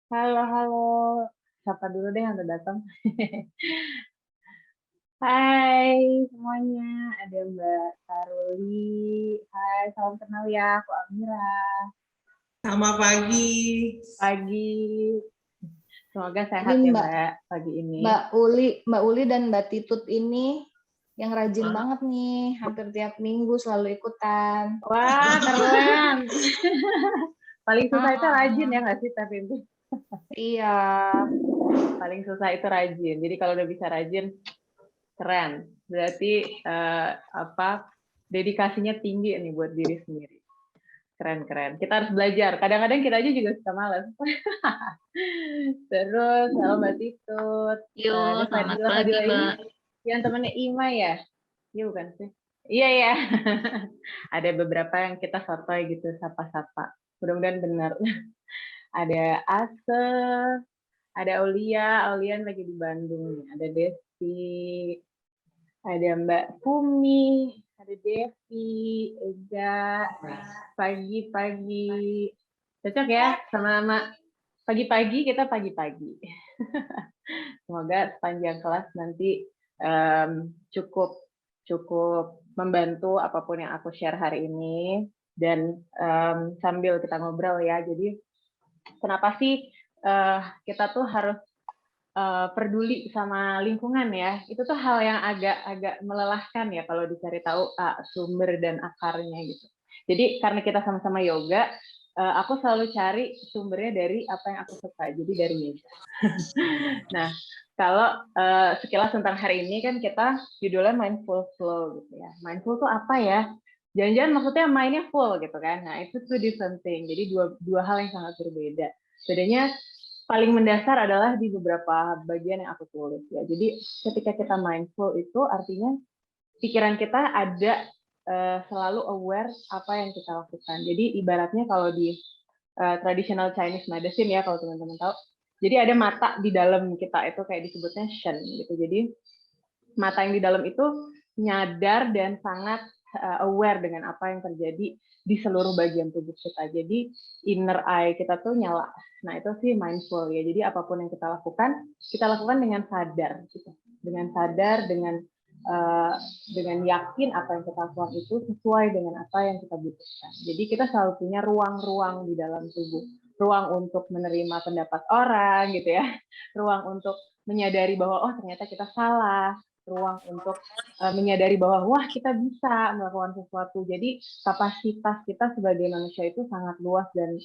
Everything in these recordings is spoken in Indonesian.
Halo, halo. Sapa dulu deh yang udah datang. Hai semuanya, ada Mbak Karoli. Hai, salam kenal ya, aku Amira. Sama pagi. Pagi, semoga Ini sehat ya Mbak Mbak pagi ini. Mbak Uli dan Mbak Titut ini yang rajin banget nih, hampir tiap minggu selalu ikutan. Wah, keren. Paling susah itu rajin ya Ah, nggak sih, tapi itu iya, paling susah itu rajin. Jadi kalau udah bisa rajin, keren. Berarti apa dedikasinya tinggi nih buat diri sendiri. Keren. Kita harus belajar. Kadang-kadang kita aja juga suka malas. Terus, halo Mbak Titut. Ada Yuk, selamat Fadila. pagi, Fadila ini Mbak. yang temannya Ima ya? Iya bukan sih? Iya ya. Ada beberapa yang kita sotoy gitu, sapa-sapa. Mudah-mudahan benar. Ada Ase, ada Aulia. Aulia lagi di Bandung. Ada Desti, ada Mbak Fumi, ada Devi, Ega. Pagi-pagi. Cocok ya sama pagi-pagi, kita pagi-pagi. Semoga sepanjang kelas nanti cukup cukup membantu apapun yang aku share hari ini, dan sambil kita ngobrol ya. Jadi kenapa sih kita tuh harus peduli sama lingkungan ya? Itu tuh hal yang agak melelahkan ya kalau dicari tahu sumber dan akarnya gitu. Jadi karena kita sama-sama yoga, aku selalu cari sumbernya dari apa yang aku suka. Jadi dari yoga. Nah, kalau sekilas tentang hari ini kan kita judulnya mindful flow gitu ya. Mindful tuh apa ya? Jangan-jangan maksudnya mainnya full gitu kan. Nah, itu two different thing. Jadi dua hal yang sangat berbeda. Bedanya paling mendasar adalah di beberapa bagian yang aku tulis ya. Jadi ketika kita mindful itu artinya pikiran kita ada selalu aware apa yang kita lakukan. Jadi ibaratnya kalau di traditional Chinese medicine ya, kalau teman-teman tahu. Jadi ada mata di dalam kita itu kayak disebutnya shen gitu. Jadi mata yang di dalam itu nyadar dan sangat aware dengan apa yang terjadi di seluruh bagian tubuh kita. Jadi inner eye kita tuh nyala. Nah itu sih mindful ya. Jadi apapun yang kita lakukan dengan sadar. Gitu. Dengan sadar, dengan yakin apa yang kita lakukan itu sesuai dengan apa yang kita butuhkan. Jadi kita selalu punya ruang-ruang di dalam tubuh. Ruang untuk menerima pendapat orang gitu ya. Ruang untuk menyadari bahwa oh ternyata kita salah, ruang untuk menyadari bahwa wah kita bisa melakukan sesuatu. Jadi kapasitas kita sebagai manusia itu sangat luas dan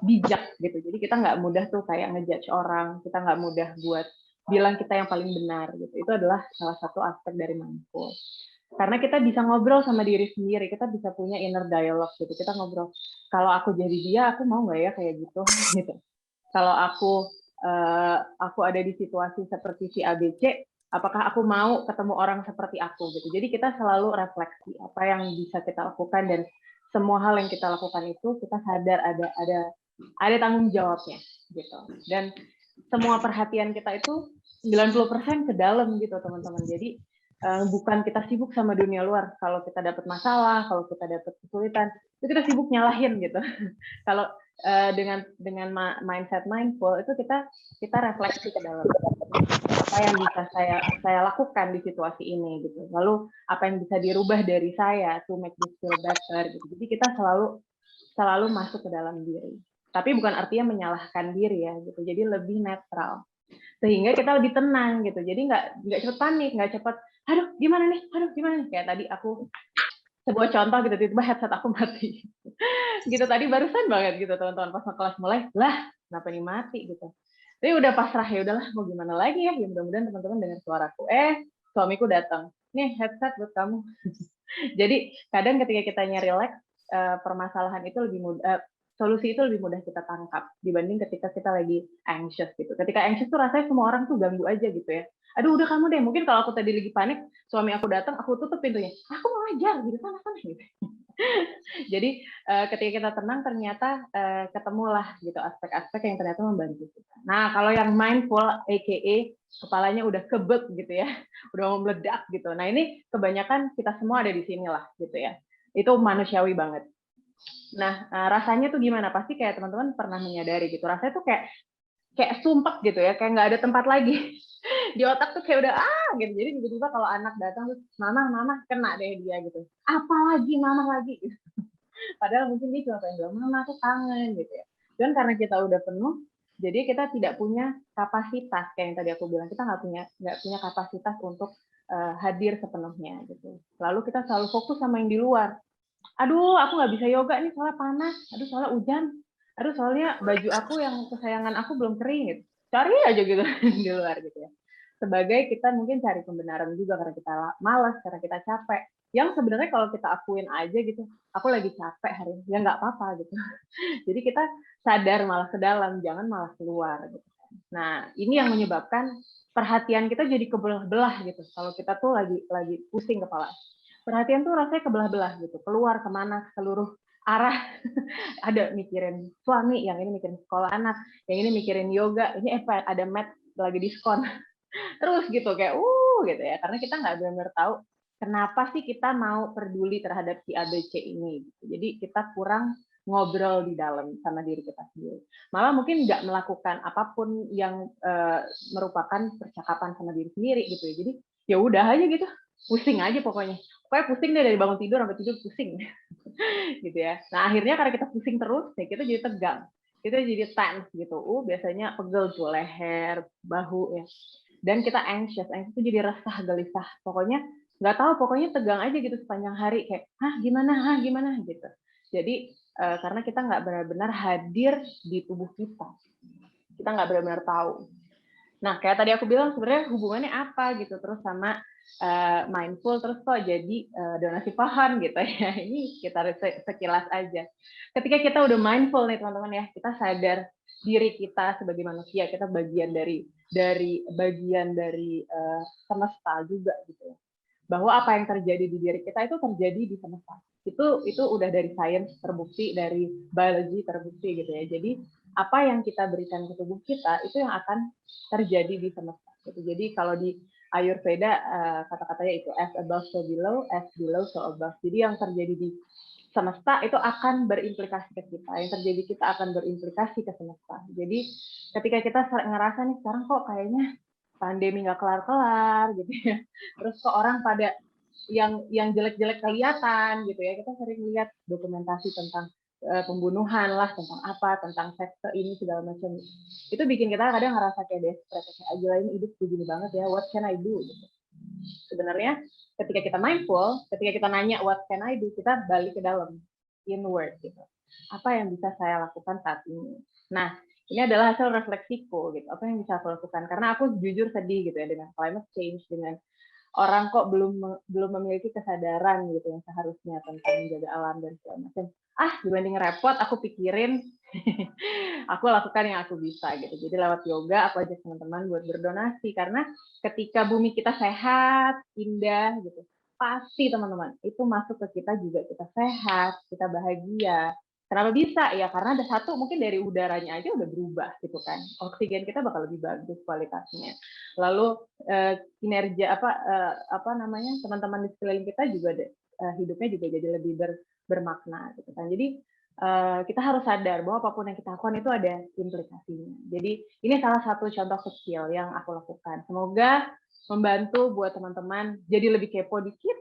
bijak gitu. Jadi kita nggak mudah tuh kayak ngejudge orang, kita nggak mudah buat bilang kita yang paling benar gitu. Itu adalah salah satu aspek dari mindful. Karena kita bisa ngobrol sama diri sendiri, kita bisa punya inner dialogue gitu. Kita ngobrol, kalau aku jadi dia, aku mau nggak ya kayak gitu gitu. Kalau aku ada di situasi seperti si ABC, apakah aku mau ketemu orang seperti aku gitu. Jadi kita selalu refleksi apa yang bisa kita lakukan, dan semua hal yang kita lakukan itu kita sadar ada tanggung jawabnya gitu. Dan semua perhatian kita itu 90% ke dalam gitu teman-teman. Jadi bukan kita sibuk sama dunia luar. Kalau kita dapat masalah, kalau kita dapat kesulitan, itu kita sibuk nyalahin gitu. Kalau dengan mindset mindful itu kita refleksi ke dalam apa yang bisa saya lakukan di situasi ini gitu. Lalu apa yang bisa dirubah dari saya to make this feel better gitu. Jadi kita selalu masuk ke dalam diri. Tapi bukan artinya menyalahkan diri ya gitu. Jadi lebih netral. Sehingga kita lebih tenang gitu. Jadi nggak cepat panik, nggak cepat aduh gimana nih, kayak tadi aku sebuah contoh gitu, tiba-tiba headset aku mati gitu tadi barusan banget gitu teman-teman, pas kelas mulai lah kenapa ini mati gitu. Tapi udah pasrah, ya udahlah mau gimana lagi ya, mudah-mudahan teman-teman dengar suaraku. Suamiku datang, nih headset buat kamu. Jadi kadang ketika kita relax, permasalahan itu lebih mudah, solusi itu lebih mudah kita tangkap dibanding ketika kita lagi anxious gitu. Ketika anxious tuh rasanya semua orang tuh ganggu aja gitu ya. Aduh udah kamu deh, mungkin kalau aku tadi lagi panik, suami aku datang, aku tutup pintunya. Aku mau ajar gitu, sana gitu. Jadi ketika kita tenang ternyata ketemulah gitu aspek-aspek yang ternyata membantu kita. Nah kalau yang mindful, aka kepalanya udah kebek gitu ya, udah mau meledak gitu. Nah ini kebanyakan kita semua ada di sini lah gitu ya. Itu manusiawi banget. Nah, rasanya tuh gimana? Pasti kayak teman-teman pernah menyadari gitu. Rasanya tuh kayak sumpek gitu ya, kayak nggak ada tempat lagi. Di otak tuh kayak udah gitu. Jadi tiba-tiba kalau anak datang terus mama kena deh dia gitu. Apa lagi mama lagi gitu. Padahal mungkin dia cuma pengen bilang mama aku kangen gitu ya. Dan karena kita udah penuh, jadi kita tidak punya kapasitas kayak yang tadi aku bilang, kita nggak punya kapasitas untuk hadir sepenuhnya gitu. Lalu kita selalu fokus sama yang di luar. Aduh, aku nggak bisa yoga nih soalnya panas. Aduh, soalnya hujan. Aduh, soalnya baju aku yang kesayangan aku belum kering gitu. Cari aja gitu di luar gitu ya. Sebagai kita mungkin cari pembenaran juga karena kita malas, karena kita capek. Yang sebenarnya kalau kita akuin aja gitu, aku lagi capek hari ini, ya nggak apa-apa gitu. Jadi kita sadar malah ke dalam, jangan malah keluar gitu. Nah, ini yang menyebabkan perhatian kita jadi kebelah-belah gitu. Kalau kita tuh lagi pusing kepala. Perhatian tuh rasanya kebelah-belah gitu, keluar kemana, seluruh arah. Ada mikirin suami, yang ini mikirin sekolah anak, yang ini mikirin yoga, ini ada mat lagi diskon. Terus gitu kayak gitu ya, karena kita nggak benar-benar tahu kenapa sih kita mau peduli terhadap si ABC ini. Jadi kita kurang ngobrol di dalam sama diri kita sendiri. Malah mungkin nggak melakukan apapun yang merupakan percakapan sama diri sendiri gitu ya. Jadi ya udah aja gitu, pusing aja pokoknya. Pokoknya pusing deh dari bangun tidur sampai tidur pusing. Gitu ya. Nah, akhirnya karena kita pusing terus, ya kita jadi tegang. Kita jadi tense gitu. Biasanya pegel tuh leher, bahu ya. Dan kita anxious itu jadi resah, gelisah. Pokoknya nggak tahu, pokoknya tegang aja gitu sepanjang hari kayak, gimana gitu. Jadi karena kita nggak benar-benar hadir di tubuh kita. Kita nggak benar-benar tahu. Nah, kayak tadi aku bilang sebenarnya hubungannya apa gitu terus sama mindful terus kok jadi donasi pohon gitu ya. Ini kita sekilas aja. Ketika kita udah mindful nih teman-teman ya, kita sadar diri kita sebagai manusia, kita bagian dari semesta juga gitu ya. Bahwa apa yang terjadi di diri kita itu terjadi di semesta. Itu udah dari sains terbukti, dari biologi terbukti gitu ya. Jadi apa yang kita berikan ke tubuh kita itu yang akan terjadi di semesta. Gitu. Jadi kalau di Ayurveda kata-katanya itu as above so below, as below so above. Jadi yang terjadi di semesta itu akan berimplikasi ke kita. Yang terjadi kita akan berimplikasi ke semesta. Jadi ketika kita ngerasa nih sekarang kok kayaknya pandemi nggak kelar-kelar gitu ya. Terus kok orang pada yang jelek-jelek kelihatan gitu ya. Kita sering lihat dokumentasi tentang pembunuhan lah, tentang apa, tentang sekte ini segala macam. Itu bikin kita kadang ngerasa kayak desperate, kayak gila ini hidup begini banget ya, what can I do gitu. Sebenarnya ketika kita mindful, ketika kita nanya what can I do, kita balik ke dalam inward gitu. Apa yang bisa saya lakukan saat ini? Nah, ini adalah hasil refleksiku gitu. Apa yang bisa aku lakukan? Karena aku jujur sedih gitu ya dengan climate change, dengan orang kok belum memiliki kesadaran gitu yang seharusnya tentang menjaga alam dan segala macam. Dibanding repot aku pikirin aku lakukan yang aku bisa gitu. Jadi lewat yoga aku ajak teman-teman buat berdonasi karena ketika bumi kita sehat, indah gitu, pasti teman-teman itu masuk ke kita juga, kita sehat, kita bahagia. Kenapa bisa? Ya karena ada satu mungkin dari udaranya aja udah berubah gitu kan. Oksigen kita bakal lebih bagus kualitasnya. Lalu kinerja apa namanya teman-teman di sekeliling kita juga hidupnya juga jadi lebih bermakna gitu kan. Jadi kita harus sadar bahwa apapun yang kita lakukan itu ada implikasinya. Jadi ini salah satu contoh kecil yang aku lakukan. Semoga membantu buat teman-teman jadi lebih kepo dikit.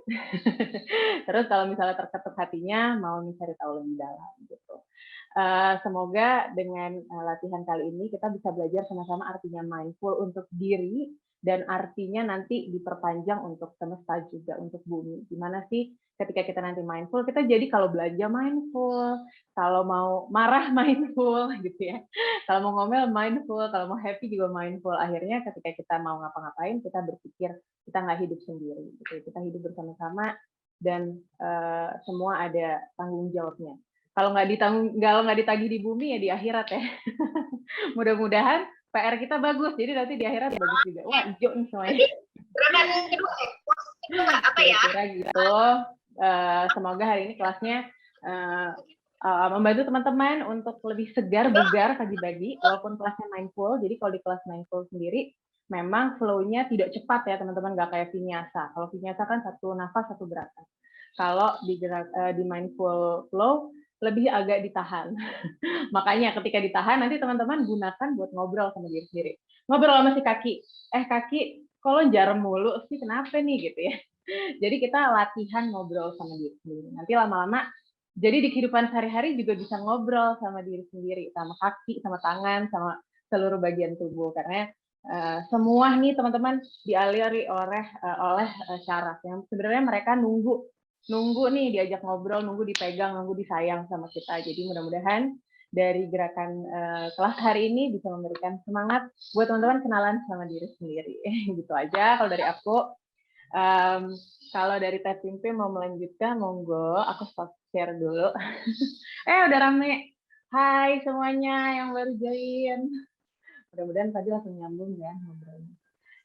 Terus kalau misalnya terketuk hatinya mau mencari tahu lebih dalam gitu. Semoga dengan latihan kali ini kita bisa belajar sama-sama artinya mindful untuk diri dan artinya nanti diperpanjang untuk semesta juga, untuk bumi. Gimana sih ketika kita nanti mindful, kita jadi kalau belanja mindful, kalau mau marah mindful gitu ya. Kalau mau ngomel mindful, kalau mau happy juga mindful. Akhirnya ketika kita mau ngapa-ngapain, kita berpikir kita nggak hidup sendiri. Gitu. Kita hidup bersama-sama dan semua ada tanggung jawabnya. Kalau nggak ditagih di bumi ya di akhirat ya. Mudah-mudahan PR kita bagus, jadi nanti di akhirat bagus juga. Wah, hijau nih semuanya. Gerakan kedua, apa ya? Kira-kira gitu. Semoga hari ini kelasnya membantu teman-teman untuk lebih segar, bugar pagi-pagi, walaupun kelasnya mindful. Jadi kalau di kelas mindful sendiri, memang flow-nya tidak cepat ya teman-teman, nggak kayak vinyasa. Kalau vinyasa kan satu nafas, satu gerakan. Kalau di mindful flow, lebih agak ditahan. Makanya ketika ditahan, nanti teman-teman gunakan buat ngobrol sama diri sendiri. Ngobrol sama si kaki. Kaki, kalau jarum mulu sih kenapa nih gitu ya. Jadi kita latihan ngobrol sama diri sendiri. Nanti lama-lama, jadi di kehidupan sehari-hari juga bisa ngobrol sama diri sendiri, sama kaki, sama tangan, sama seluruh bagian tubuh. Karena semua nih teman-teman dialiri oleh syaraf. Yang sebenarnya mereka nunggu nih diajak ngobrol, nunggu dipegang, nunggu disayang sama kita. Jadi mudah-mudahan dari gerakan kelas hari ini bisa memberikan semangat buat teman-teman kenalan sama diri sendiri. Gitu aja kalau dari aku. Kalau dari Teh Pimpi mau melanjutkan, monggo. Aku stop share dulu. Udah rame. Hai semuanya yang baru join. Mudah-mudahan tadi langsung nyambung ya ngobrolnya.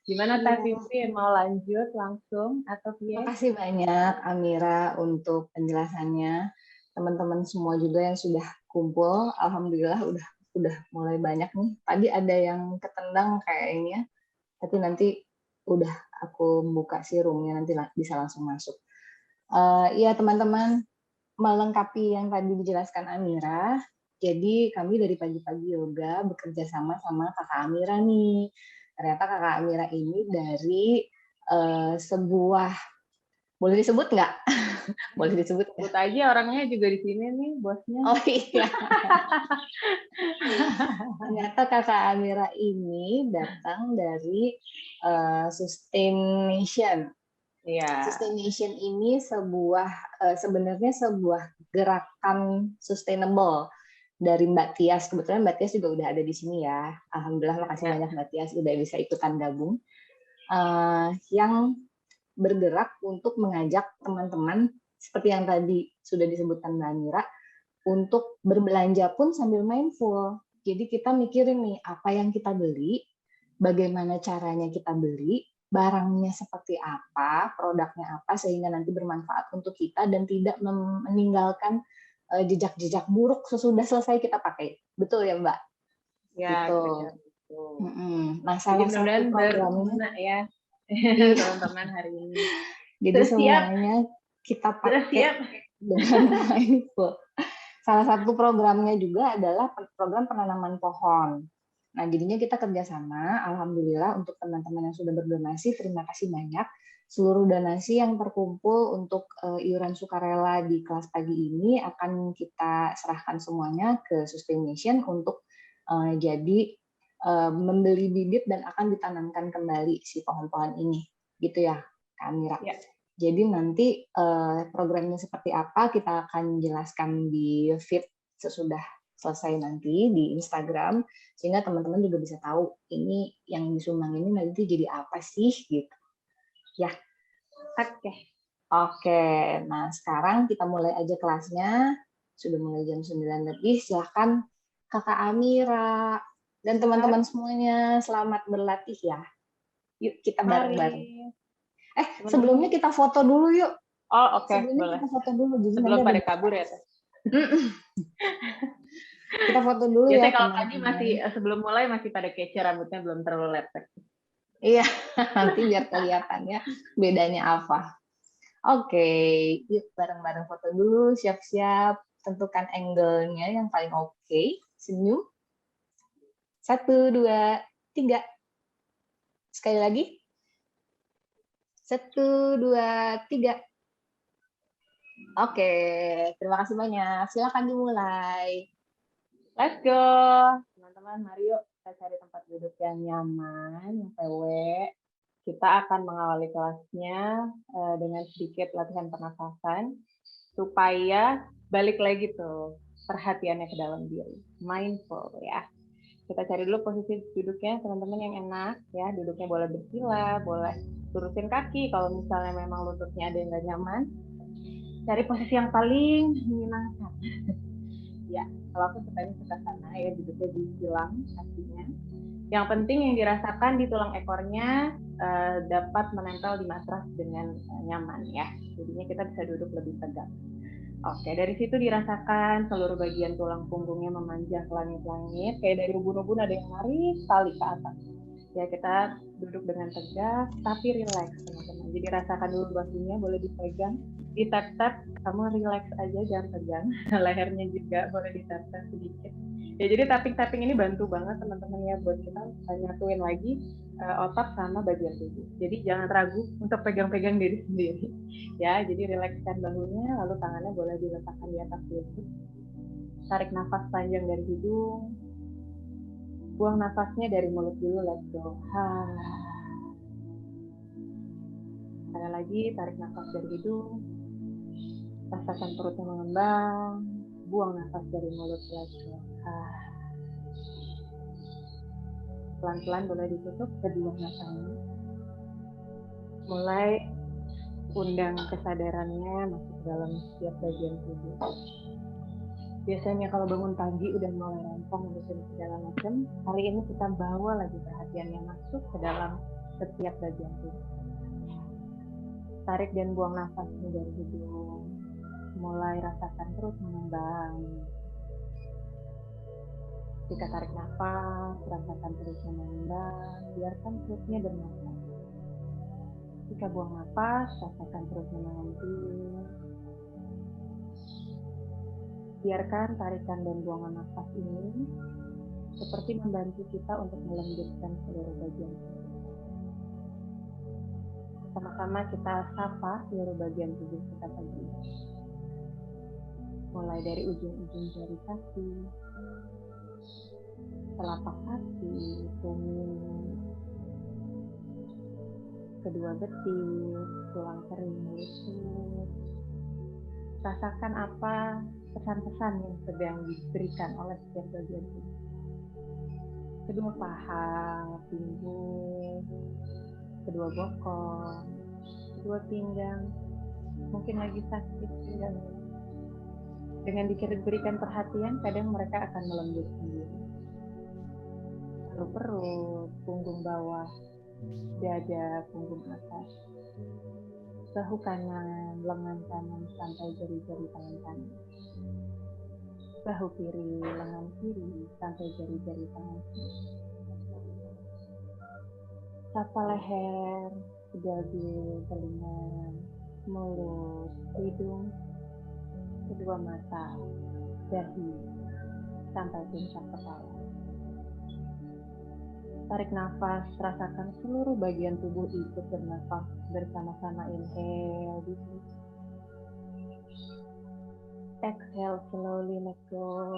Gimana Teh Pimpi, mau lanjut langsung atau Terima kasih banyak Amira untuk penjelasannya. Teman-teman semua juga yang sudah kumpul, alhamdulillah udah mulai banyak nih. Tadi ada yang ketendang kayaknya, tapi nanti udah aku buka si roomnya, nanti bisa langsung masuk. Iya teman-teman, melengkapi yang tadi dijelaskan Amira, jadi kami dari pagi-pagi yoga bekerja sama Kakak Amira nih. Ternyata Kakak Amira ini dari sebuah, boleh disebut nggak? Boleh disebut. Sebut aja, orangnya juga di sini nih, bosnya. Oh iya. Ternyata Kakak Amira ini datang dari Sustain-Nation. Iya. Sustain-Nation ini sebenarnya sebuah gerakan sustainable dari Mbak Tias. Kebetulan Mbak Tias juga udah ada di sini ya. Alhamdulillah, makasih banyak Mbak Tias udah bisa ikutan gabung. Yang bergerak untuk mengajak teman-teman seperti yang tadi sudah disebutkan Mbak Amira, untuk berbelanja pun sambil mindful. Jadi kita mikirin nih apa yang kita beli, bagaimana caranya kita beli, barangnya seperti apa, produknya apa, sehingga nanti bermanfaat untuk kita dan tidak meninggalkan jejak-jejak buruk sesudah selesai kita pakai. Betul ya Mbak? Ya, gitu. Nah, salah satu programnya ya teman-teman hari ini. Jadi semuanya kita pakai dengan mindful. Salah satu programnya juga adalah program penanaman pohon. Nah, jadinya kita kerjasama, alhamdulillah untuk teman-teman yang sudah berdonasi, terima kasih banyak. Seluruh donasi yang terkumpul untuk iuran sukarela di kelas pagi ini akan kita serahkan semuanya ke Sustain-Nation untuk jadi membeli bibit dan akan ditanamkan kembali si pohon-pohon ini. Gitu ya, Kak Amira. Ya. Jadi nanti programnya seperti apa kita akan jelaskan di feed sesudah selesai nanti di Instagram, sehingga teman-teman juga bisa tahu ini yang disumbang ini nanti jadi apa sih gitu. Ya. Oke. Nah, sekarang kita mulai aja kelasnya. Sudah mulai jam 9 lebih. Silakan Kakak Amira dan teman-teman semuanya, selamat berlatih ya. Yuk kita bareng-bareng. Sebelumnya kita foto dulu yuk. Oh, oke. Sebelumnya kita foto dulu. Jadi sebelum pada kabur ya. Kita foto dulu. Biasanya ya. Kalau pagi masih sebelum mulai masih pada kece, rambutnya belum terlalu lepek. Iya, nanti biar kelihatannya bedanya apa. Oke, yuk bareng-bareng foto dulu, siap-siap. Tentukan angle-nya yang paling oke. Senyum. 1, 2, 3. Sekali lagi. 1, 2, 3. Oke, terima kasih banyak. Silakan dimulai. Let's go. Teman-teman, mari yuk kita cari tempat duduk yang nyaman, yang PW. Kita akan mengawali kelasnya dengan sedikit latihan pernafasan supaya balik lagi tuh perhatiannya ke dalam diri. Mindful ya. Kita cari dulu posisi duduknya teman-teman yang enak ya. Duduknya boleh bersila, boleh lurusin kaki. Kalau misalnya memang lututnya ada yang nggak nyaman, cari posisi yang paling menyenangkan. Ya, kalau aku suka sana ya, duduknya disilang kakinya. Yang penting yang dirasakan di tulang ekornya dapat menempel di matras dengan nyaman ya. Jadinya kita bisa duduk lebih tegak. Oke, dari situ dirasakan seluruh bagian tulang punggungnya memanjang ke langit-langit, kayak dari ubun-ubun ada yang narik tali ke atas. Ya, kita duduk dengan tegak, tapi rileks teman-teman. Jadi rasakan dulu bahunya, boleh dipegang. di tap-tap, kamu relax aja, jangan pegang. Lehernya juga boleh di tap-tap sedikit. Ya, jadi tapping-tapping ini bantu banget teman-teman ya buat kita nyatuin lagi otak sama bagian tubuh. Jadi jangan ragu untuk pegang-pegang diri sendiri. Ya, jadi relakskan bahunya, lalu tangannya boleh diletakkan di atas lutut. Tarik nafas panjang dari hidung. Buang nafasnya dari mulut dulu, let's go. Ada lagi, tarik nafas dari hidung. Rasakan perutnya mengembang. Buang nafas dari mulut, let's go. Pelan-pelan boleh ditutup kedua matanya. Mulai undang kesadarannya masuk ke dalam setiap bagian tubuh. Biasanya kalau bangun pagi udah mulai rempong gitu segala macam. Kali ini kita bawa lagi perhatiannya masuk ke dalam setiap bagian tubuh. Tarik dan buang nafasnya dari hidung. Mulai rasakan perut mengembang. Jika tarik nafas, rasakan perutnya mengembang, biarkan perutnya bernafas. Jika buang nafas, rasakan perutnya mengentil. Biarkan tarikan dan buangan nafas ini seperti membantu kita untuk melembutkan seluruh bagian tubuh. Sama-sama kita sapa seluruh bagian tubuh kita pagi ini. Mulai dari ujung-ujung jari kaki, telapak kaki, tumit, kedua betis, tulang kering lutut. Rasakan apa pesan-pesan yang sedang diberikan oleh setiap bagian tubuh. Kedua paha, pinggul, kedua bokong, kedua pinggang, mungkin lagi sakit pinggang. Dengan diberikan perhatian, kadang mereka akan melembut sendiri. Lalu perut, punggung bawah, dada, punggung atas, bahu kanan, lengan kanan sampai jari-jari tangan kanan. Bahu kiri, lengan kiri sampai jari-jari tangan kiri. Sapa leher, dagu, telinga, mulut, hidung, kedua mata, dahi, sampai puncak kepala. Tarik nafas, rasakan seluruh bagian tubuh ikut bernafas bersama-sama. Inhale, deep. Exhale, slowly let go.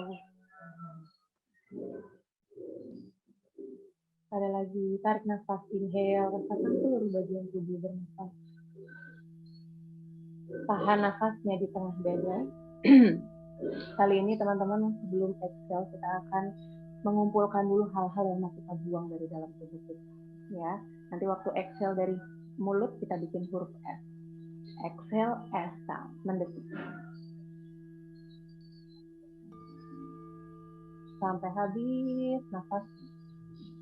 Ada lagi, tarik nafas, inhale, rasakan seluruh bagian tubuh bernafas. Tahan nafasnya di tengah dada. Kali ini teman-teman sebelum exhale kita akan mengumpulkan dulu hal-hal yang mau kita buang dari dalam tubuh kita. Ya, nanti waktu exhale dari mulut kita bikin huruf S. Exhale, S sound, mendetik. Sampai habis nafas.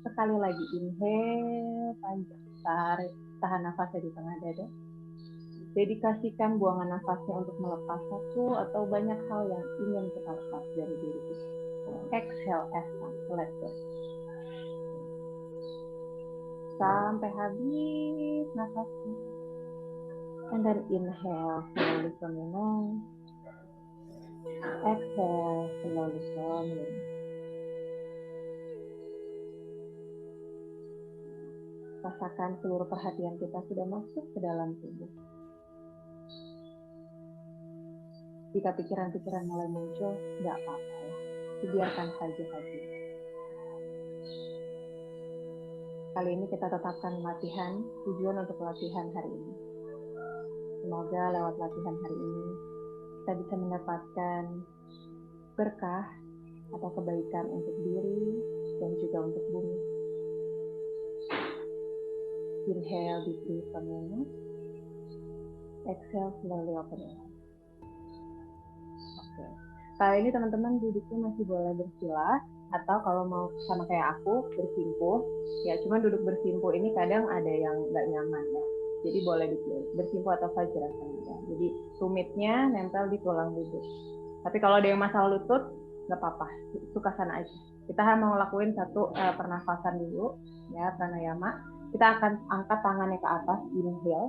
Sekali lagi inhale, panjang, tarik, tahan nafasnya di tengah dada. Dedikasikan buangan nafasnya untuk melepas satu atau banyak hal yang ingin kita lepas dari diri kita. Exhale, let go. Sampai habis nafasnya. And then inhale, slowly from your nose. Exhale, slowly from your nose. Rasakan seluruh perhatian kita sudah masuk ke dalam tubuh. Jika pikiran-pikiran mulai muncul, nggak apa-apa ya. Dibiarkan saja tadi. Kali ini kita tetapkan latihan, tujuan untuk latihan hari ini. Semoga lewat latihan hari ini, kita bisa mendapatkan berkah atau kebaikan untuk diri dan juga untuk bumi. Inhale deeply from your nose. Exhale slowly open your eyes. Oke. Kali ini teman-teman duduknya masih boleh bersila atau kalau mau sama kayak aku bersimpuh. Ya, cuma duduk bersimpuh ini kadang ada yang nggak nyaman ya. Jadi boleh dipilih bersimpuh atau vajra saja. Jadi tumitnya nempel di tulang duduk. Tapi kalau ada yang masalah lutut nggak apa-apa, suka sana aja. Kita mau ngelakuin satu pernafasan dulu ya, pranayama. Kita akan angkat tangannya ke atas, inhale,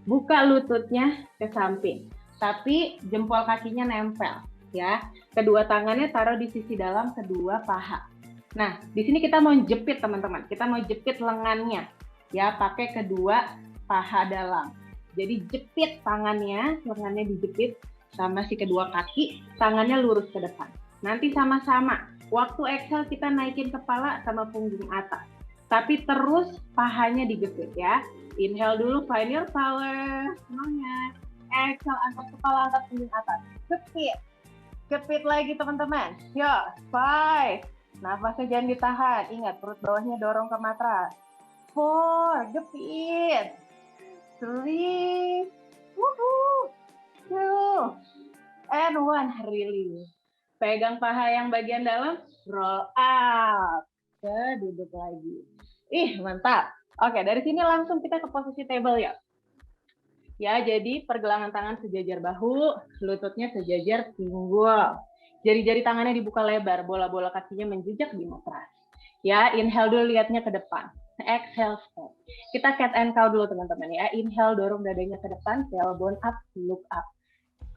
buka lututnya ke samping, tapi jempol kakinya nempel, ya. Kedua tangannya taruh di sisi dalam kedua paha. Nah, di sini kita mau jepit teman-teman. Kita mau jepit lengannya, ya, pakai kedua paha dalam. Jadi jepit tangannya, lengannya dijepit sama si kedua kaki, tangannya lurus ke depan. Nanti sama-sama. Waktu exhale kita naikin kepala sama punggung atas. Tapi terus pahanya dijepit ya. Inhale dulu, find your power. Semangat. Exhale, angkat kepala, angkat punggung atas. Jepit. Jepit lagi teman-teman. Yo, 5. Nafasnya jangan ditahan. Ingat, perut bawahnya dorong ke matras. 4. Jepit. 3. Woohoo. 2. And 1. Release. Pegang paha yang bagian dalam. Roll up. Duduk lagi. Ih, mantap. Oke, dari sini langsung kita ke posisi table ya. Ya, jadi pergelangan tangan sejajar bahu, lututnya sejajar pinggul. Jari-jari tangannya dibuka lebar, bola-bola kakinya menjejak di matras. Ya, inhale dulu lihatnya ke depan. Exhale, stop. Kita cat and cow dulu teman-teman ya. Inhale dorong dadanya ke depan, tailbone up, look up.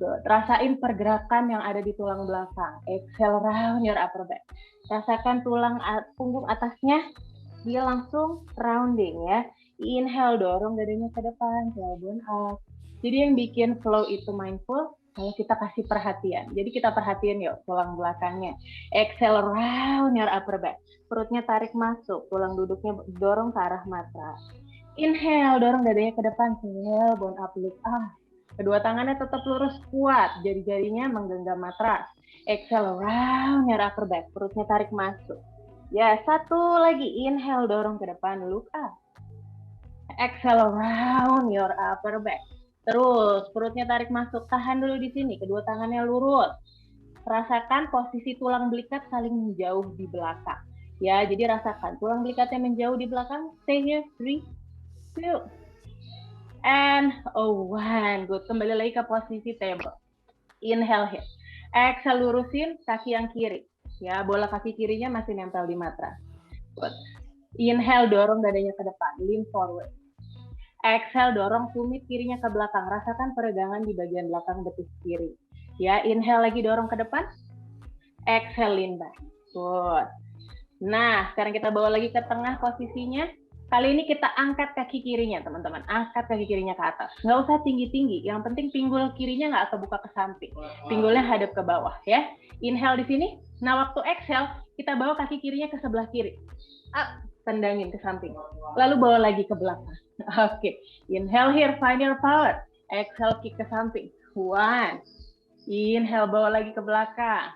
Good. Rasain pergerakan yang ada di tulang belakang. Exhale, round your upper back. Rasakan tulang punggung atasnya, dia langsung rounding ya. Inhale, dorong dadanya ke depan, tailbone up. Jadi yang bikin flow itu mindful, kalau kita kasih perhatian. Jadi kita perhatiin yuk tulang belakangnya. Exhale, round your upper back. Perutnya tarik masuk, tulang duduknya dorong ke arah matras. Inhale, dorong dadanya ke depan, tailbone up, look up. Kedua tangannya tetap lurus kuat, jari-jarinya menggenggam matras. Exhale, round your upper back, perutnya tarik masuk. Ya, satu lagi, inhale, dorong ke depan, look up. Exhale, round your upper back. Terus, perutnya tarik masuk, tahan dulu di sini, kedua tangannya lurus. Rasakan posisi tulang belikat saling menjauh di belakang. Ya, jadi rasakan, tulang belikatnya menjauh di belakang, stay here, 3, 2, and 1. Good. Kembali lagi ke posisi table. Inhale here. Exhale, lurusin kaki yang kiri. Ya, bola kaki kirinya masih nempel di matras. Good. Inhale, dorong dadanya ke depan. Lean forward. Exhale, dorong tumit kirinya ke belakang. Rasakan peregangan di bagian belakang betis kiri. Ya, inhale lagi dorong ke depan. Exhale, lean back. Good. Nah, sekarang kita bawa lagi ke tengah posisinya. Kali ini kita angkat kaki kirinya, teman-teman. Angkat kaki kirinya ke atas. Nggak usah tinggi-tinggi. Yang penting pinggul kirinya nggak kebuka ke samping. Pinggulnya hadap ke bawah, ya. Inhale di sini. Nah, waktu exhale, kita bawa kaki kirinya ke sebelah kiri. Up, tendangin ke samping. Lalu bawa lagi ke belakang. Oke. Inhale here, find your power. Exhale, kick ke samping. 1. Inhale, bawa lagi ke belakang.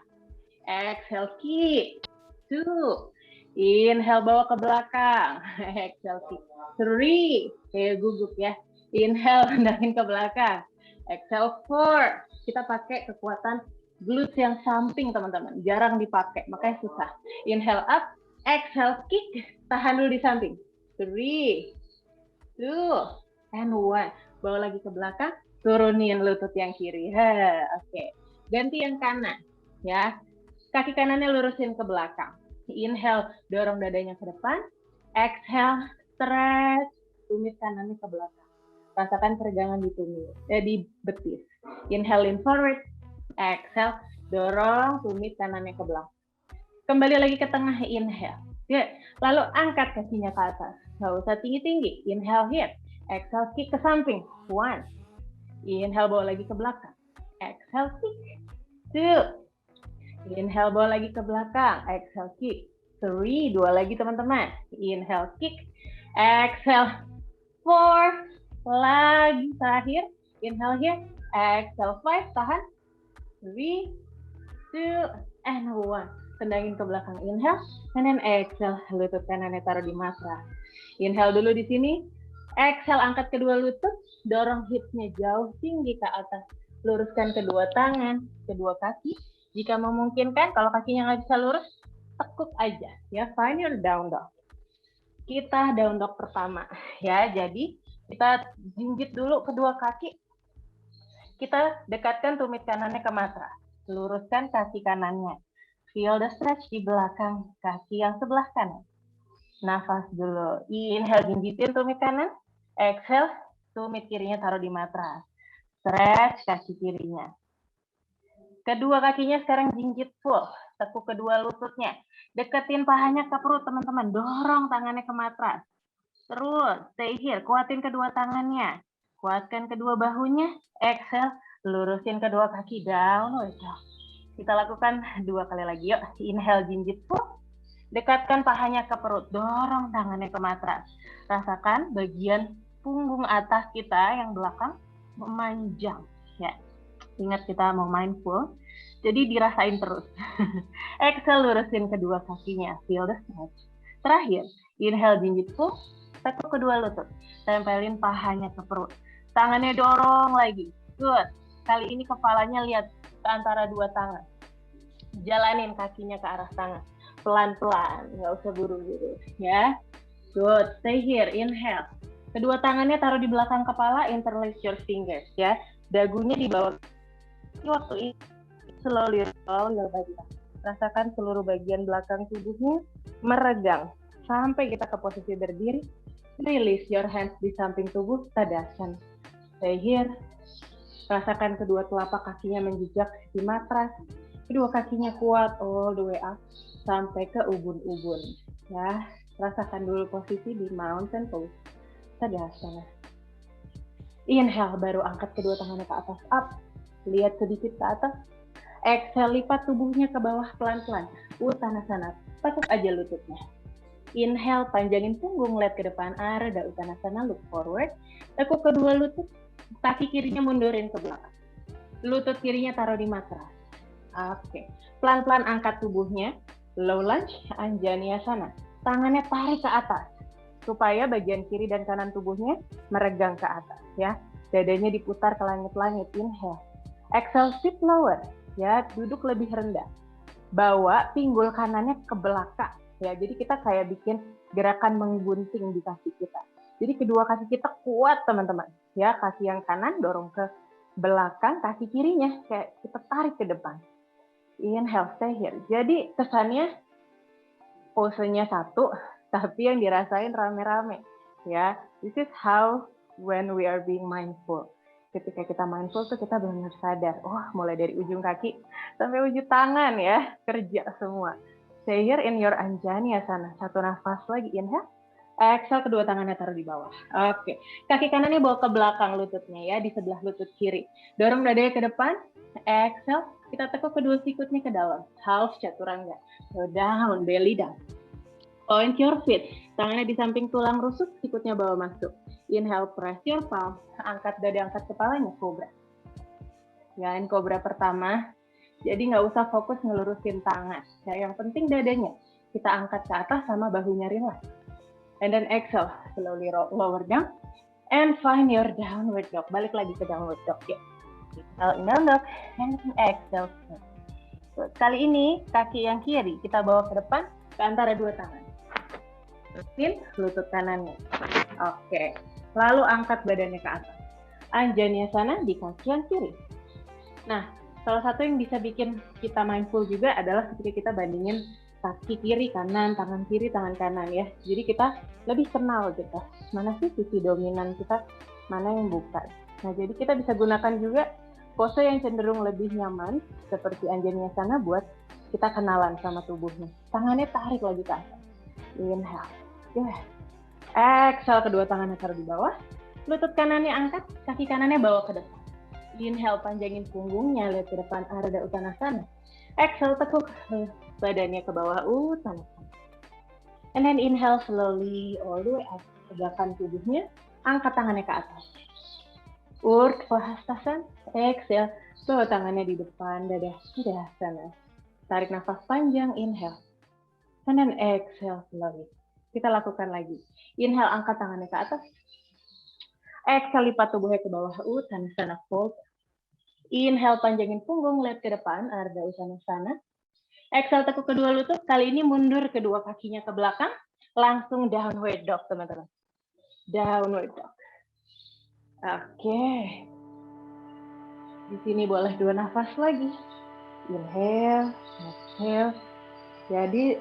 Exhale, kick. 2. Inhale, bawa ke belakang. Exhale, kick. 3. Kayak gugup ya. Inhale, tendangin ke belakang. Exhale, 4. Kita pakai kekuatan glutes yang samping, teman-teman. Jarang dipakai, makanya susah. Inhale up. Exhale, kick. Tahan dulu di samping. 3, 2, and 1. Bawa lagi ke belakang. Turunin lutut yang kiri. Oke. Ganti yang kanan. Ya. Kaki kanannya lurusin ke belakang. Inhale, dorong dadanya ke depan. Exhale, stretch. Tumit kanannya ke belakang. Rasakan peregangan di tumit, di betis. Inhale, lean forward. Exhale, dorong tumit kanannya ke belakang. Kembali lagi ke tengah, inhale. Ya, lalu angkat kakinya ke atas. Nggak usah tinggi-tinggi. Inhale here. Exhale, kick ke samping. 1. Inhale, bawa lagi ke belakang. Exhale, kick. 2. Inhale, bawa lagi ke belakang. Exhale, kick. 3. 2 lagi, teman-teman. Inhale, kick. Exhale, 4. Lagi terakhir. Inhale here. Exhale, 5. Tahan. 3, 2, and 1. Tendangin ke belakang. Inhale. And then exhale. Lutut kanannya taruh di matras. Inhale dulu di sini. Exhale, angkat kedua lutut. Dorong hipnya jauh tinggi ke atas. Luruskan kedua tangan, kedua kaki. Jika memungkinkan, kalau kakinya nggak bisa lurus, tekuk aja. Ya, find your down dog. Kita down dog pertama. Ya, jadi kita jinjit dulu kedua kaki. Kita dekatkan tumit kanannya ke matras. Luruskan kaki kanannya. Feel the stretch di belakang kaki yang sebelah kanan. Nafas dulu. Inhale, jinjitin tumit kanan. Exhale, tumit kirinya taruh di matras. Stretch kaki kirinya. Kedua kakinya sekarang jinjit full. Tekuk kedua lututnya. Deketin pahanya ke perut, teman-teman. Dorong tangannya ke matras. Terus, stay here. Kuatin kedua tangannya. Kuatkan kedua bahunya. Exhale. Lurusin kedua kaki. Downward dog. Kita lakukan 2 kali lagi. Yuk. Inhale, jinjit full. Dekatkan pahanya ke perut. Dorong tangannya ke matras. Rasakan bagian punggung atas kita yang belakang memanjang. Ya. Ingat kita mau mindful, jadi dirasain terus. Exhale, lurusin kedua kakinya, feel the stretch. Terakhir, inhale jinjit full, tekuk kedua lutut, tempelin pahanya ke perut. Tangannya dorong lagi, good. Kali ini kepalanya lihat ke antara dua tangan. Jalanin kakinya ke arah tangan, pelan-pelan, nggak usah buru-buru, ya. Good, stay here, inhale. Kedua tangannya taruh di belakang kepala, interlace your fingers, ya. Dagunya di bawah. Waktu ini slowly roll your body. Rasakan seluruh bagian belakang tubuhnya meregang sampai kita ke posisi berdiri. Release your hands di samping tubuh, Tadasana. Stay here. Rasakan kedua telapak kakinya menjejak di matras. Kedua kakinya kuat all the way up sampai ke ubun-ubun. Ya, rasakan dulu posisi di mountain pose, Tadasana. Inhale, baru angkat kedua tangannya ke atas, up. Lihat sedikit ke atas. Exhale, lipat tubuhnya ke bawah pelan-pelan. Uttanasana, tekuk aja lututnya. Inhale, panjangin punggung, lihat ke depan. Ardha Uttanasana, look forward. Tekuk kedua lutut, kaki kirinya mundurin ke belakang. Lutut kirinya taruh di matras. Oke. Pelan-pelan angkat tubuhnya. Low lunge, Anjaneyasana. Tangannya tarik ke atas. Supaya bagian kiri dan kanan tubuhnya meregang ke atas. Ya. Dadanya diputar ke langit-langit. Inhale. Exhale, sit lower, ya, duduk lebih rendah. Bawa pinggul kanannya ke belakang, ya. Jadi kita kayak bikin gerakan menggunting di kaki kita. Jadi kedua kaki kita kuat, teman-teman. Ya, kaki yang kanan dorong ke belakang, kaki kirinya kayak kita tarik ke depan. Inhale, stay here. Jadi kesannya posenya satu, tapi yang dirasain rame-rame. Ya, this is how when we are being mindful. Ketika kita mindful tuh kita benar-benar sadar, mulai dari ujung kaki sampai ujung tangan ya, kerja semua. Stay here in your Anjaneyasana. Satu nafas lagi, inhale. Exhale, kedua tangannya taruh di bawah. Oke, kaki kanannya bawa ke belakang lututnya ya, di sebelah lutut kiri. Dorong dadanya ke depan. Exhale, kita tekuk kedua sikutnya ke dalam. Half chaturanga. So down, belly down. Point your feet. Tangannya di samping tulang rusuk, sikutnya bawa masuk. Inhale, press your palm. Angkat dada, angkat kepalanya, cobra. Ya, ini cobra pertama. Jadi nggak usah fokus ngelurusin tangan. Ya, yang penting dadanya. Kita angkat ke atas sama bahunya relax. And then exhale, slowly lower down. And find your downward dog. Balik lagi ke downward dog. Ya. Inhale, down dog. And exhale. Kali ini, kaki yang kiri kita bawa ke depan, ke antara dua tangan. Lutut lutut kanannya. Oke. Lalu angkat badannya ke atas. Anjaneyasana di kaki yang kiri. Nah, salah satu yang bisa bikin kita mindful juga adalah ketika kita bandingin kaki kiri, kanan, tangan kiri, tangan kanan ya. Jadi kita lebih kenal gitu. Mana sih sisi dominan kita, mana yang bukan. Nah, jadi kita bisa gunakan juga pose yang cenderung lebih nyaman seperti Anjaneyasana buat kita kenalan sama tubuhnya. Tangannya tarik lagi ke atas. Inhale. Yeah. Exhale, kedua tangannya taruh di bawah. Lutut kanannya angkat, kaki kanannya bawa ke depan. Inhale, panjangin punggungnya, lihat ke depan, Ardha Uttanasana. Exhale, tekuk badannya ke bawah, Uttanasana. And then inhale slowly all the way up. Tegakkan tubuhnya, angkat tangannya ke atas. Urdhva Hastasana. Exhale, bawa tangannya di depan, dada Tadasana. Tarik nafas panjang, inhale. And then exhale slowly. Kita lakukan lagi. Inhale, angkat tangannya ke atas. Exhale, lipat tubuhnya ke bawah, Uttanasana fold. Inhale, panjangin punggung, lihat ke depan, Ardha Uttanasana. Exhale, tekuk kedua lutut. Kali ini mundur kedua kakinya ke belakang. Langsung downward dog, teman-teman. Downward dog. Oke. Di sini boleh 2 nafas lagi. Inhale, exhale. Jadi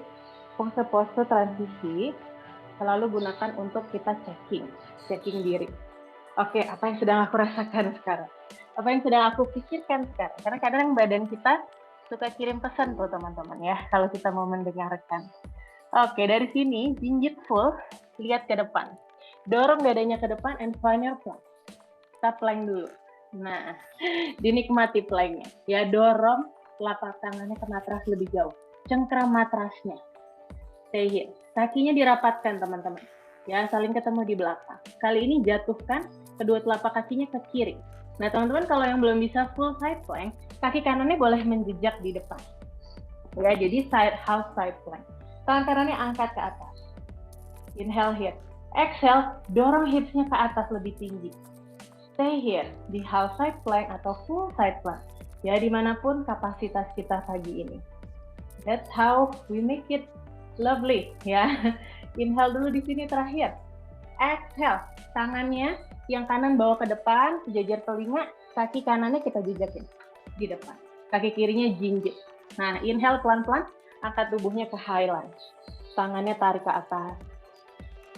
pose-pose transisi selalu gunakan untuk kita checking diri. Oke, apa yang sedang aku rasakan sekarang? Apa yang sedang aku pikirkan sekarang? Karena kadang badan kita suka kirim pesan tuh teman-teman ya, kalau kita mau mendengarkan. Oke, dari sini, jinjit full, lihat ke depan. Dorong dadanya ke depan and find your plank. Kita plank dulu. Nah, dinikmati planknya. Ya, dorong telapak tangannya ke matras lebih jauh. Cengkram matrasnya. Stay here. Kakinya dirapatkan teman-teman. Ya, saling ketemu di belakang. Kali ini jatuhkan kedua telapak kakinya ke kiri. Nah, teman-teman kalau yang belum bisa full side plank, kaki kanannya boleh menjejak di depan. Ya, jadi half side plank. Tangan kanannya angkat ke atas. Inhale here. Exhale, dorong hipsnya ke atas lebih tinggi. Stay here di half side plank atau full side plank. Ya, dimanapun kapasitas kita pagi ini. That's how we make it lovely. Ya, inhale dulu di sini terakhir. Exhale, tangannya yang kanan bawa ke depan, sejajar telinga, kaki kanannya kita jejakin di depan. Kaki kirinya jinjit. Nah, inhale pelan-pelan, angkat tubuhnya ke high lunge. Tangannya tarik ke atas.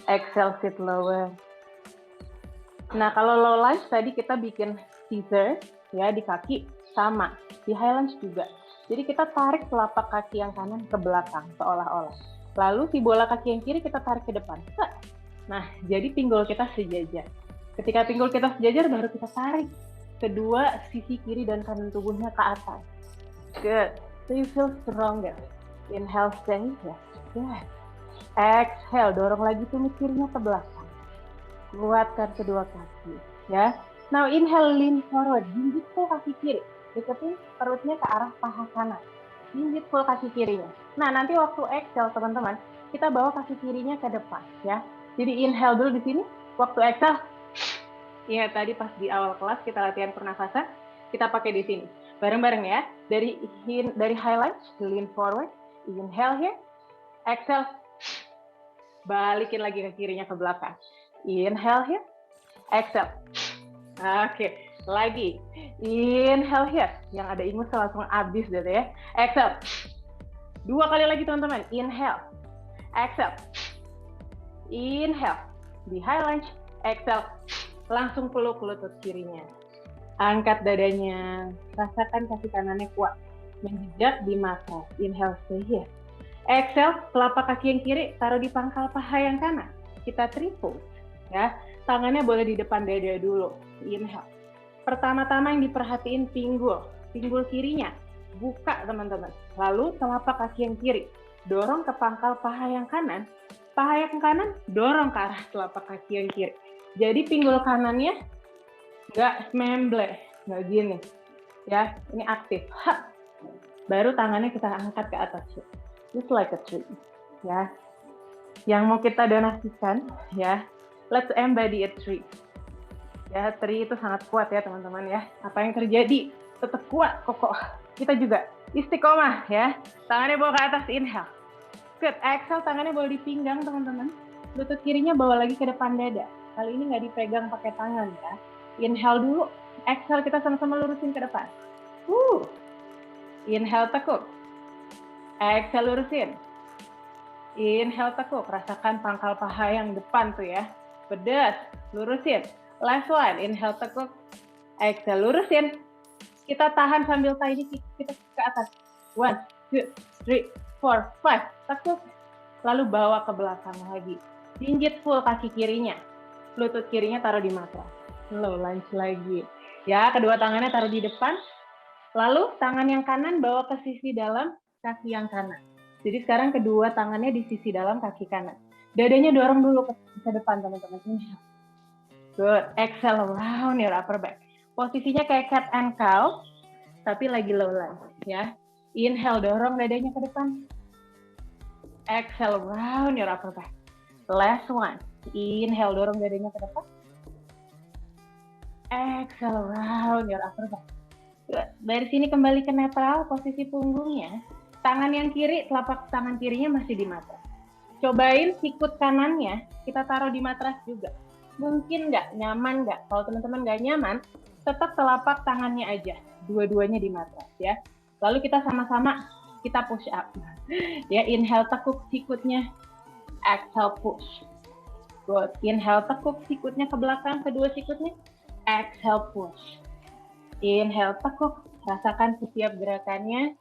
Exhale, sit lower. Nah, kalau low lunge tadi kita bikin scissor ya di kaki, sama. Di high lunge juga. Jadi kita tarik telapak kaki yang kanan ke belakang, seolah-olah. Lalu si bola kaki yang kiri kita tarik ke depan. Nah, jadi pinggul kita sejajar. Ketika pinggul kita sejajar, baru kita tarik kedua sisi kiri dan kanan tubuhnya ke atas. Good. So you feel stronger. Inhale, stay here. Good. Exhale, dorong lagi tumit kirinya ke belakang. Kuatkan kedua kaki. Ya. Now inhale, lean forward. Jinjit full kaki kiri. Deketin perutnya ke arah paha kanan. Jinjit full kaki kirinya. Nah, nanti waktu exhale, teman-teman, kita bawa kaki kirinya ke depan. Ya. Jadi inhale dulu di sini. Waktu exhale, ya tadi pas di awal kelas kita latihan pernafasan, kita pakai di sini. Bareng-bareng ya. Dari high lunge, lean forward. Inhale here. Exhale. Balikin lagi ke kirinya ke belakang. Inhale here. Exhale. Oke. Lagi. Inhale here. Yang ada ingus langsung habis deh ya. Exhale. 2 kali lagi teman-teman. Inhale. Exhale. Inhale. Di high lunge. Exhale. Langsung peluk lutut kirinya. Angkat dadanya. Rasakan kaki kanannya kuat. Menjejak di matras. Inhale, stay here. Exhale, telapak kaki yang kiri taruh di pangkal paha yang kanan. Kita triple. Ya. Tangannya boleh di depan dada dulu. Inhale. Pertama-tama yang diperhatiin pinggul. Pinggul kirinya. Buka teman-teman. Lalu telapak kaki yang kiri. Dorong ke pangkal paha yang kanan. Paha yang kanan dorong ke arah telapak kaki yang kiri. Jadi pinggul kanannya nggak memble. Nggak gini. Ya, ini aktif. Baru tangannya kita angkat ke atas. Just like a tree, ya. Yang mau kita donasikan, ya. Let's embody a tree. Ya, tree itu sangat kuat ya teman-teman ya. Apa yang terjadi tetap kuat, kokoh. Kita juga istiqomah ya. Tangannya bawa ke atas, inhale. Good, exhale, tangannya bawa di pinggang teman-teman. Lutut kirinya bawa lagi ke depan dada. Kali ini nggak dipegang pakai tangan ya. Inhale dulu, exhale kita sama-sama lurusin ke depan. Inhale tekuk. Exhale lurusin. Inhale tekuk. Rasakan pangkal paha yang depan tuh ya. Pedas. Lurusin. Last one. Inhale tekuk. Exhale lurusin. Kita tahan sambil tiny kick. Kita ke atas. 1, 2, 3, 4, 5. Tekuk. Lalu bawa ke belakang lagi. Jinjit full kaki kirinya. Lutut kirinya taruh di matras. Low lunge lagi. Ya, kedua tangannya taruh di depan. Lalu tangan yang kanan bawa ke sisi dalam kaki yang kanan. Jadi sekarang kedua tangannya di sisi dalam kaki kanan. Dadanya dorong dulu ke depan teman-teman. Good. Exhale around your upper back. Posisinya kayak cat and cow, tapi lagi low lunge. Ya. Inhale dorong dadanya ke depan. Exhale around your upper back. Last one. Inhale dorong dadanya ke depan. Exhale around your upper back. Good. Dari sini kembali ke netral, posisi punggungnya. Tangan yang kiri, telapak tangan kirinya masih di matras. Cobain sikut kanannya, kita taruh di matras juga. Mungkin nggak, nyaman nggak? Kalau teman-teman nggak nyaman, tetap telapak tangannya aja. Dua-duanya di matras ya. Lalu kita sama-sama, kita push up. Ya, inhale tekuk sikutnya. Exhale push. Good. Inhale, tekuk sikutnya ke belakang, kedua sikutnya. Exhale, push. Inhale, tekuk. Rasakan setiap gerakannya.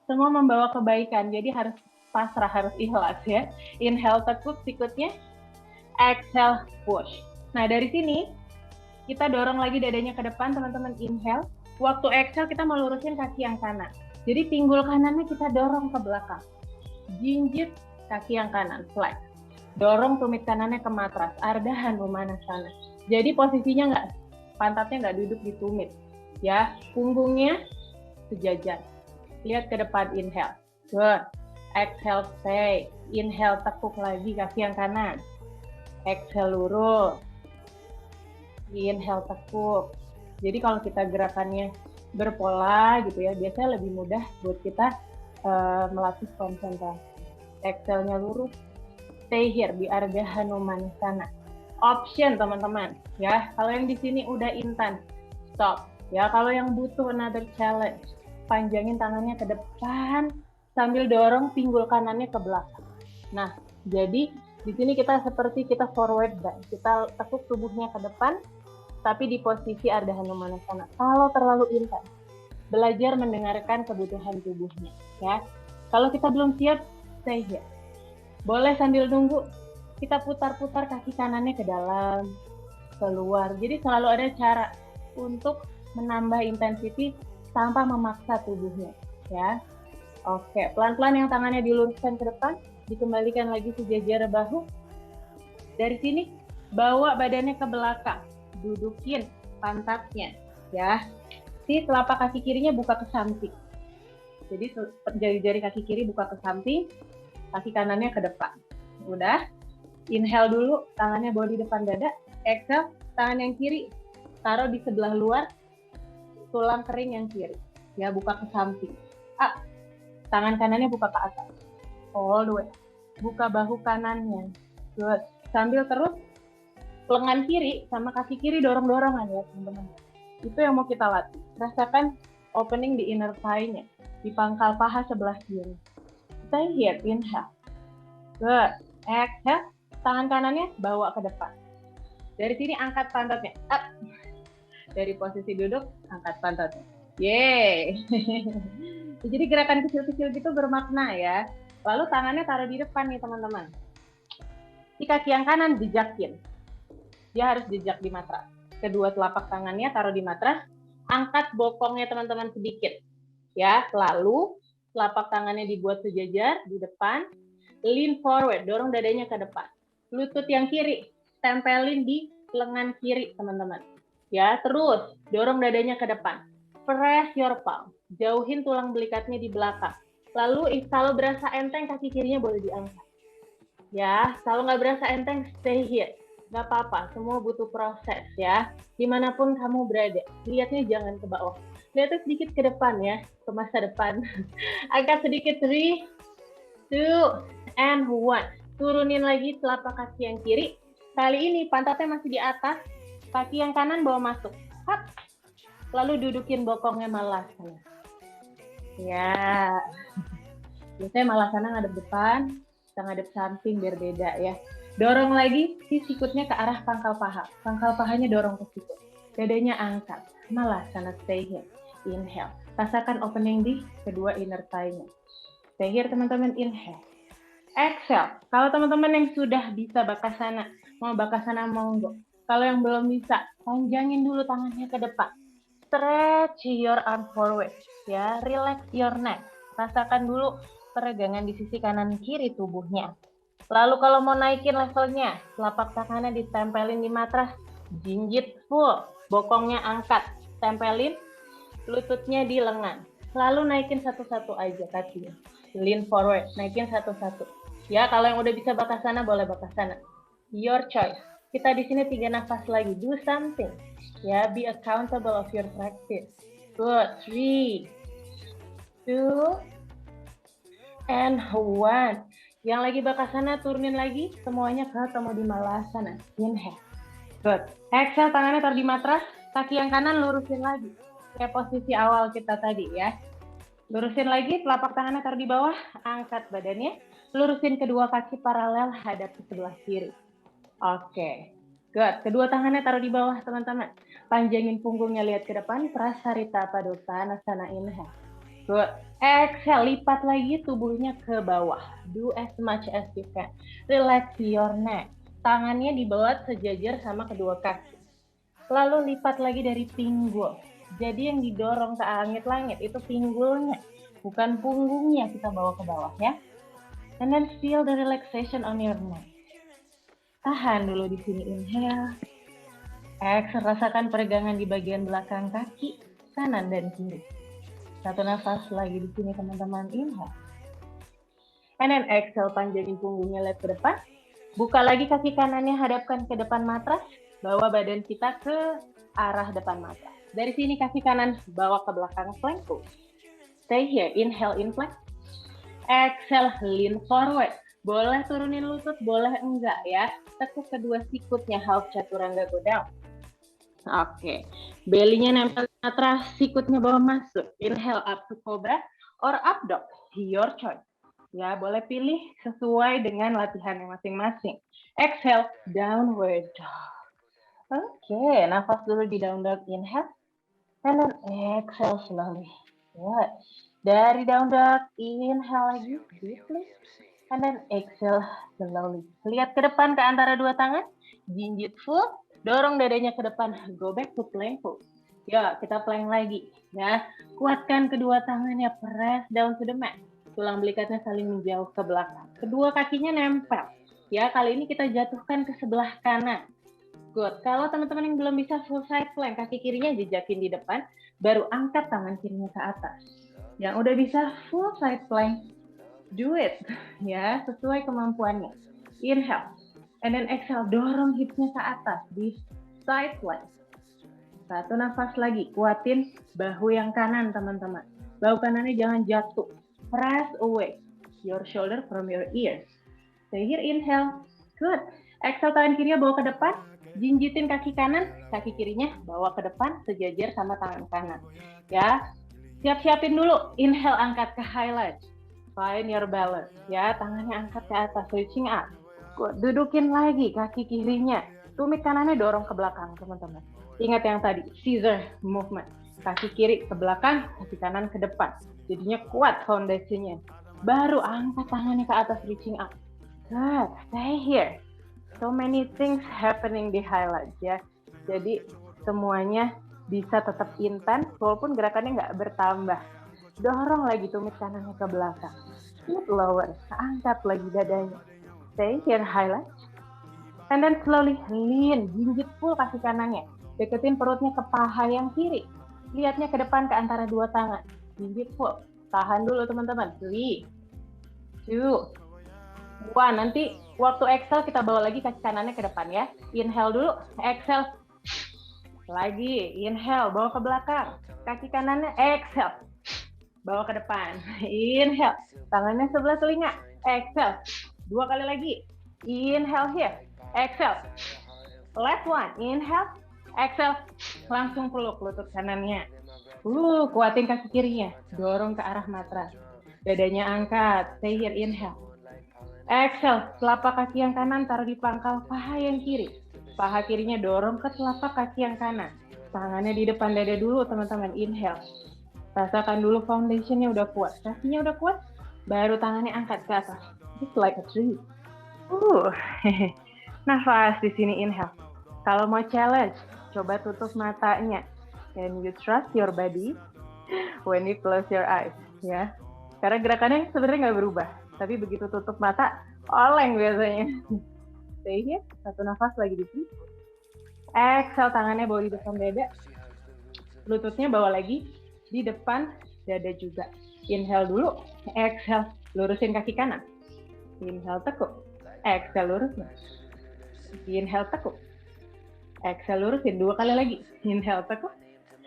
Semua membawa kebaikan, jadi harus pasrah, harus ikhlas ya. Inhale, tekuk sikutnya. Exhale, push. Nah, dari sini kita dorong lagi dadanya ke depan, teman-teman. Inhale. Waktu exhale kita melurusin kaki yang kanan. Jadi pinggul kanannya kita dorong ke belakang. Jinjit kaki yang kanan, flex. Dorong tumit kanannya ke matras, Ardha Hanumanasana. Jadi posisinya pantatnya nggak duduk di tumit. Ya, punggungnya sejajar. Lihat ke depan, inhale. Good. Exhale, stay. Inhale, tekuk lagi kaki yang kanan. Exhale, lurus. Inhale, tekuk. Jadi kalau kita gerakannya berpola gitu ya, biasanya lebih mudah buat kita melatih konsentrasi. Exhale-nya lurus. Stay here di Ardha Hanumanasana. Option teman-teman, ya. Kalau yang di sini udah intense, stop. Ya, kalau yang butuh another challenge, panjangin tangannya ke depan sambil dorong pinggul kanannya ke belakang. Nah, jadi di sini kita seperti kita forward dan kita tekuk tubuhnya ke depan, tapi di posisi Ardha Hanumanasana. Kalau terlalu intens, belajar mendengarkan kebutuhan tubuhnya, ya. Kalau kita belum siap, stay here. Boleh sambil nunggu, kita putar-putar kaki kanannya ke dalam, keluar. Jadi selalu ada cara untuk menambah intensity tanpa memaksa tubuhnya, ya. Oke, pelan-pelan yang tangannya diluruskan ke depan, dikembalikan lagi sejajar bahu. Dari sini, bawa badannya ke belakang, dudukin pantatnya, ya. Si telapak kaki kirinya buka ke samping. Jadi jari-jari kaki kiri buka ke samping, kaki kanannya ke depan. Udah, inhale dulu, tangannya bawa di depan dada. Exhale, tangan yang kiri taruh di sebelah luar tulang kering yang kiri. Ya, buka ke samping. Tangan kanannya buka ke atas. All the way. Buka bahu kanannya. Good. Sambil terus lengan kiri sama kaki kiri dorong-dorongan ya, teman-teman. Itu yang mau kita latih. Rasakan opening di inner thigh-nya, di pangkal paha sebelah kiri. Stay here, inhale. Good. Exhale, tangan kanannya bawa ke depan. Dari sini angkat pantatnya. Up. Dari posisi duduk, angkat pantatnya. Yeay. Jadi gerakan kecil-kecil gitu bermakna ya. Lalu tangannya taruh di depan nih teman-teman. Di kaki yang kanan jejakin. Dia harus jejak di matras. Kedua telapak tangannya taruh di matras. Angkat bokongnya teman-teman sedikit. Ya, lalu telapak tangannya dibuat sejajar di depan. Lean forward, dorong dadanya ke depan. Lutut yang kiri, tempelin di lengan kiri teman-teman. Ya, terus dorong dadanya ke depan. Press your palm. Jauhin tulang belikatnya di belakang. Lalu kalau berasa enteng, kaki kirinya boleh diangkat. Ya, kalau nggak berasa enteng, stay here. Nggak apa-apa, semua butuh proses ya. Dimanapun kamu berada, lihatnya jangan ke bawah. Lihatnya sedikit ke depan ya, ke masa depan. Angkat sedikit, 3, 2, and 1. Turunin lagi telapak kaki yang kiri. Kali ini pantatnya masih di atas, kaki yang kanan bawa masuk. Hap. Lalu dudukin bokongnya malasana. Ya. Biasanya malasana ngadep depan, kita ngadep samping biar beda ya. Dorong lagi si sikutnya ke arah pangkal paha. Pangkal pahanya dorong ke sikut. Dadanya angkat. Malasana, stay here. Inhale. Rasakan opening di kedua inner thigh-nya. Stay here teman-teman, inhale. Exhale. Kalau teman-teman yang sudah bisa bakasana, mau bakasana monggo. Kalau yang belum bisa, panjangin dulu tangannya ke depan. Stretch your arm forward, ya. Relax your neck. Rasakan dulu peregangan di sisi kanan kiri tubuhnya. Lalu kalau mau naikin levelnya, telapak tangannya ditempelin di matras, jinjit full, bokongnya angkat, tempelin lututnya di lengan. Lalu naikin satu-satu aja kakinya. Lean forward, naikin satu-satu. Ya, kalau yang udah bisa bakasana, boleh bakasana. Your choice. Kita di sini 3 nafas lagi. Do something. Ya, be accountable of your practice. Good. 3, 2, and 1. Yang lagi bakasana, turunin lagi. Semuanya ketemu di malasana. Inhale. Good. Exhale, tangannya taruh di matras. Kaki yang kanan lurusin lagi. Kayak posisi awal kita tadi ya. Lurusin lagi, telapak tangannya taruh di bawah. Angkat badannya. Lurusin kedua kaki paralel hadap ke sebelah kiri. Oke, good. Kedua tangannya taruh di bawah, teman-teman. Panjangin punggungnya, lihat ke depan. Prasarita Padottanasana, inhale. Good. Exhale, lipat lagi tubuhnya ke bawah. Do as much as you can. Relax your neck. Tangannya dibawa sejajar sama kedua kaki. Lalu lipat lagi dari pinggul. Jadi yang didorong ke langit-langit itu pinggulnya, bukan punggungnya kita bawa ke bawah ya. And then feel the relaxation on your neck. Tahan dulu di sini, inhale. Exhale, rasakan peregangan di bagian belakang kaki, kanan dan kiri. Satu nafas lagi di sini, teman-teman, inhale. And then exhale, panjangin punggungnya, lihat ke depan. Buka lagi kaki kanannya, hadapkan ke depan matras. Bawa badan kita ke arah depan matras. Dari sini kaki kanan bawa ke belakang, plank pose. Stay here, inhale in plank. Exhale, lean forward. Boleh turunin lutut, boleh enggak ya. Tekuk kedua sikutnya, half chaturanga, go down. Oke, belly-nya nempel di matras, sikutnya bawa masuk. Inhale up to cobra or up dog, your choice. Ya, boleh pilih sesuai dengan latihannya masing-masing. Exhale, downward dog. Oke, nafas dulu di down dog, inhale. And then exhale slowly. Good. Dari down dog, inhale lagi, deeply. And then exhale slowly. Lihat ke depan, ke antara dua tangan. Jinjit full. Dorong dadanya ke depan. Go back to plank pose. Ya, kita plank lagi. Ya, kuatkan kedua tangannya. Press down to the mat. Tulang belikatnya saling menjauh ke belakang. Kedua kakinya nempel. Ya, kali ini kita jatuhkan ke sebelah kanan. Good. Kalau teman-teman yang belum bisa full side plank, kaki kirinya jejakin di depan, baru angkat tangan kirinya ke atas. Yang udah bisa full side plank, do it. Ya, sesuai kemampuannya. Inhale. And then exhale, dorong hipnya ke atas di side plank. Satu nafas lagi, kuatin bahu yang kanan, teman-teman. Bahu kanannya jangan jatuh. Press away your shoulder from your ears. Stay here, inhale. Good. Exhale, tangan kirinya bawa ke depan. Jinjitin kaki kanan, kaki kirinya bawa ke depan sejajar sama tangan kanan. Ya, siap-siapin dulu. Inhale, angkat ke highlight. Find your balance. Ya, tangannya angkat ke atas, reaching up. Good. Dudukin lagi kaki kirinya. Tumit kanannya dorong ke belakang, teman-teman. Ingat yang tadi, scissor movement. Kaki kiri ke belakang, kaki kanan ke depan. Jadinya kuat foundation-nya. Baru angkat tangannya ke atas, reaching up. Good. Stay here. So many things happening di highlight ya. Jadi semuanya bisa tetap intens walaupun gerakannya nggak bertambah. Dorong lagi tumit kanannya ke belakang. Sit lower. Angkat lagi dadanya. Stay here, highlight. And then slowly lean. Jinjit full kaki kanannya. Deketin perutnya ke paha yang kiri. Lihatnya ke depan ke antara dua tangan. Jinjit full. Tahan dulu teman-teman. 3, 2, 1. Nanti waktu exhale kita bawa lagi kaki kanannya ke depan ya. Inhale dulu, exhale. Lagi, inhale, bawa ke belakang. Kaki kanannya, exhale. Bawa ke depan. Inhale, tangannya sebelah telinga. Exhale. 2 kali lagi. Inhale here. Exhale. Last one. Inhale, exhale. Langsung peluk lutut kanannya. Kuatin kaki kirinya. Dorong ke arah matras. Dadanya angkat. Stay here, inhale. Exhale, telapak kaki yang kanan taruh di pangkal paha yang kiri. Paha kirinya dorong ke telapak kaki yang kanan. Tangannya di depan dada dulu, teman-teman. Inhale. Rasakan dulu foundationnya udah kuat. Kakinya udah kuat, baru tangannya angkat ke atas. Just like a tree. Nafas di sini, inhale. Kalau mau challenge, coba tutup matanya. And you trust your body when you close your eyes. Ya. Karena gerakannya sebenarnya nggak berubah. Tapi begitu tutup mata, oleng biasanya. Stay here, satu nafas lagi di sini. Exhale, tangannya bawa di depan dada. Lututnya bawa lagi di depan dada juga. Inhale dulu, exhale, lurusin kaki kanan. Inhale, tekuk. Exhale, lurusin. Inhale, tekuk. Exhale, lurusin. 2 kali lagi. Inhale, tekuk.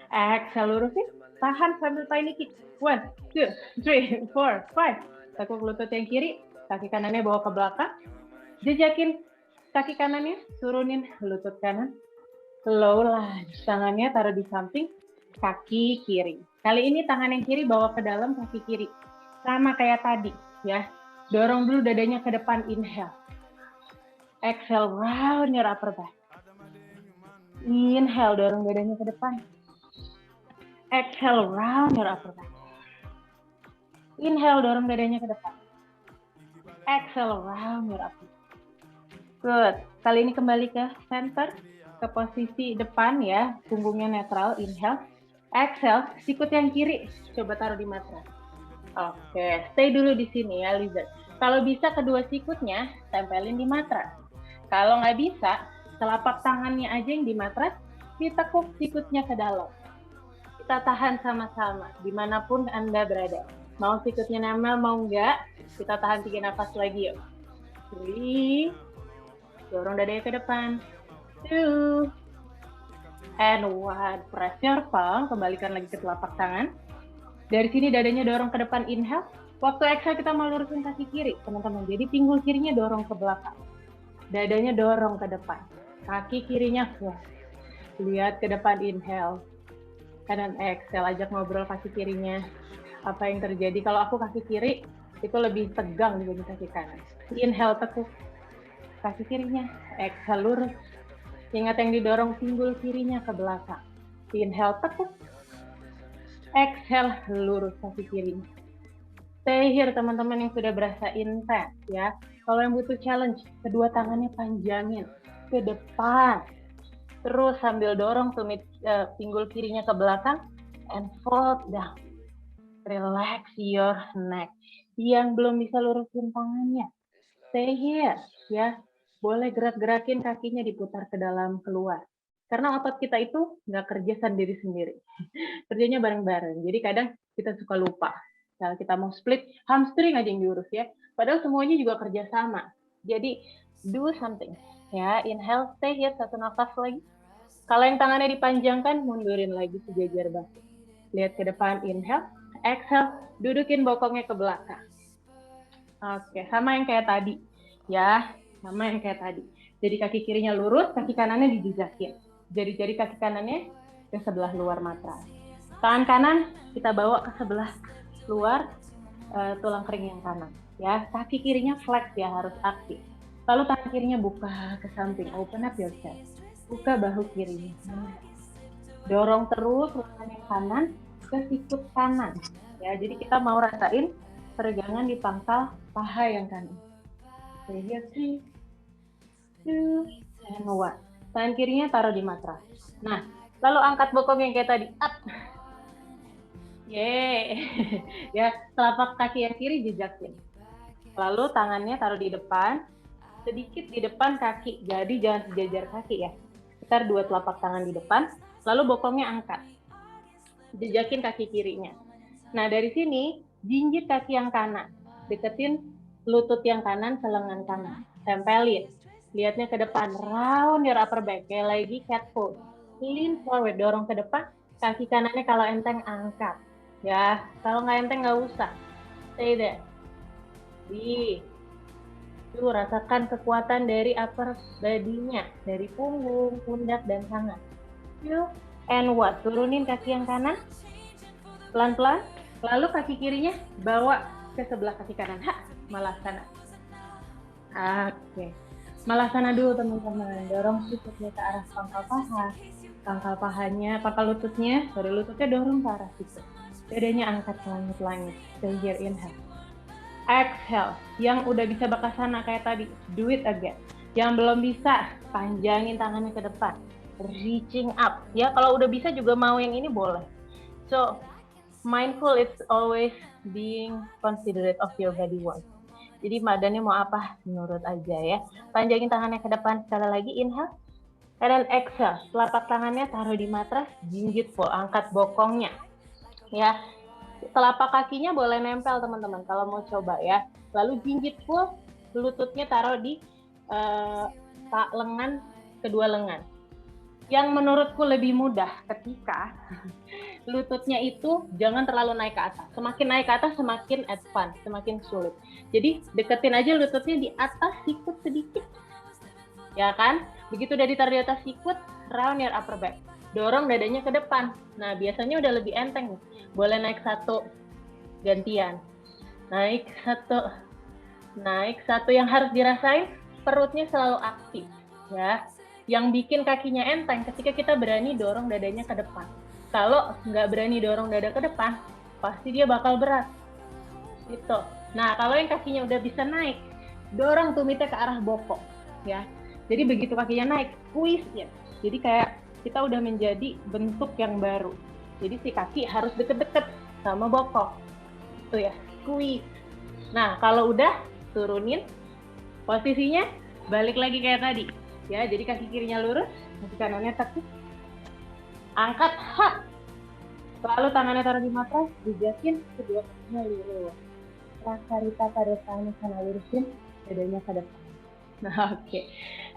Exhale, lurusin. Tahan sambil tiny kick. 1, 2, 3, 4, 5. Tekuk lutut yang kiri, kaki kanannya bawa ke belakang. Jejakin kaki kanannya, turunin lutut kanan. Low lunge, tangannya taruh di samping kaki kiri. Kali ini tangan yang kiri bawa ke dalam kaki kiri. Sama kayak tadi ya. Dorong dulu dadanya ke depan, inhale. Exhale, round your upper back. Inhale, dorong dadanya ke depan. Exhale, round your upper back. Inhale, dorong dadanya ke depan. Exhale, round your upper back. Good. Kali ini kembali ke center, ke posisi depan ya, punggungnya netral. Inhale. Exhale, sikut yang kiri coba taruh di matras. Oke, stay dulu di sini ya, lizard. Kalau bisa kedua sikutnya tempelin di matras. Kalau nggak bisa, telapak tangannya aja yang di matras, ditekuk sikutnya ke dalam. Kita tahan sama-sama, dimanapun Anda berada. Mau sikutnya nempel, mau nggak, kita tahan 3 nafas lagi yuk. 3, dorong dadanya ke depan. 2, and 1. Press your palm, kembalikan lagi ke telapak tangan. Dari sini dadanya dorong ke depan, inhale. Waktu exhale kita mau lurusin kaki kiri, teman-teman. Jadi pinggul kirinya dorong ke belakang. Dadanya dorong ke depan. Kaki kirinya flush. Lihat ke depan, inhale. Kanan exhale, ajak ngobrol kaki kirinya. Apa yang terjadi? Kalau aku kaki kiri, itu lebih tegang dibanding kaki kanan. Inhale, tekuk kaki kirinya. Exhale, lurus. Ingat yang didorong pinggul kirinya ke belakang. Inhale, tekuk. Exhale, lurus kaki kirinya. Stay here teman-teman yang sudah berasa intens ya. Kalau yang butuh challenge, kedua tangannya panjangin ke depan. Terus sambil dorong tumit pinggul kirinya ke belakang and fold down. Relax your neck. Yang belum bisa lurusin tangannya, stay here ya. Boleh gerak-gerakin kakinya, diputar ke dalam keluar. Karena otot kita itu nggak kerja sendiri-sendiri. Kerjanya bareng-bareng. Jadi kadang kita suka lupa. Kalau kita mau split, hamstring aja yang diurus ya. Padahal semuanya juga kerja sama. Jadi do something. Ya, inhale, stay here, 1 nafas lagi. Kalau yang tangannya dipanjangkan, mundurin lagi sejajar bahu. Lihat ke depan, inhale, exhale, dudukin bokongnya ke belakang. Oke, sama yang kayak tadi. Ya, sama yang kayak tadi. Jadi kaki kirinya lurus, kaki kanannya dijejakin. Jari-jari kaki kanannya ke sebelah luar matras. Tangan kanan kita bawa ke sebelah luar tulang kering yang kanan. Ya, kaki kirinya flex ya, harus aktif. Lalu tangan kirinya buka ke samping, open up your chest. Buka bahu kirinya. Dorong terus lengan yang kanan ke sikut kanan. Ya, jadi kita mau rasain peregangan di pangkal paha yang kanan. Stay here, 3, 2, and 1. Tangan kirinya taruh di matras. Nah, lalu angkat bokong yang kayak tadi. Up. Yeay. Ya, telapak kaki yang kiri jejakin. Lalu tangannya taruh di depan, sedikit di depan kaki. Jadi jangan sejajar kaki ya. Sekitar 2 telapak tangan di depan, lalu bokongnya angkat. Jejakin kaki kirinya. Nah, dari sini jinjit kaki yang kanan. Deketin lutut yang kanan ke lengan kanan. Tempelin. Lihatnya ke depan. Round your upper back. Kayak lagi cat pose. Lean forward. Dorong ke depan. Kaki kanannya kalau enteng angkat. Ya, kalau nggak enteng nggak usah. Stay there. Tuh, rasakan kekuatan dari upper body-nya. Dari punggung, pundak, dan tangan. Yuk, and what? Turunin kaki yang kanan. Pelan-pelan. Lalu kaki kirinya bawa ke sebelah kaki kanan. Malasana. Oke. Malasana dulu teman-teman. Dorong sikutnya ke arah pangkal paha. Pangkal lututnya dorong ke arah sikut. Dadanya angkat ke langit-langit. Stay here, inhale. Exhale. Yang udah bisa bakasana kayak tadi, do it again. Yang belum bisa, panjangin tangannya ke depan. Reaching up. Ya, kalau udah bisa juga mau yang ini boleh. So, mindful is always being considerate of your body work. Jadi badannya mau apa, menurut aja ya. Panjangin tangannya ke depan. Sekali lagi, inhale. And then exhale. Telapak tangannya taruh di matras, jinjit full. Angkat bokongnya. Ya, telapak kakinya boleh nempel teman-teman kalau mau coba ya. Lalu jinjit full, lututnya taruh di lengan, kedua lengan. Yang menurutku lebih mudah ketika lututnya itu jangan terlalu naik ke atas. Semakin naik ke atas semakin advance, semakin sulit. Jadi deketin aja lututnya di atas sikut sedikit. Ya kan? Begitu udah ditaruh di atas sikut, round your upper back. Dorong dadanya ke depan. Nah, biasanya udah lebih enteng nih. Boleh naik 1, gantian. Naik 1. Yang harus dirasain, perutnya selalu aktif, ya. Yang bikin kakinya enteng ketika kita berani dorong dadanya ke depan. Kalau nggak berani dorong dada ke depan, pasti dia bakal berat. Gitu. Nah, kalau yang kakinya udah bisa naik, dorong tumitnya ke arah bokong, ya. Jadi begitu kakinya naik, squeeze ya. Jadi kayak kita udah menjadi bentuk yang baru. Jadi si kaki harus deket-deket sama bokong. Itu ya, squeeze. Nah, kalau udah turunin posisinya, balik lagi kayak tadi. Ya, jadi kaki kirinya lurus, kaki kanannya tekuk. Angkat, hak. Lalu tangannya taruh di matras, dijakin kedua kakinya lurus. Prakarita pada tangan sana lurusin, dadanya ke depan. Nah, oke.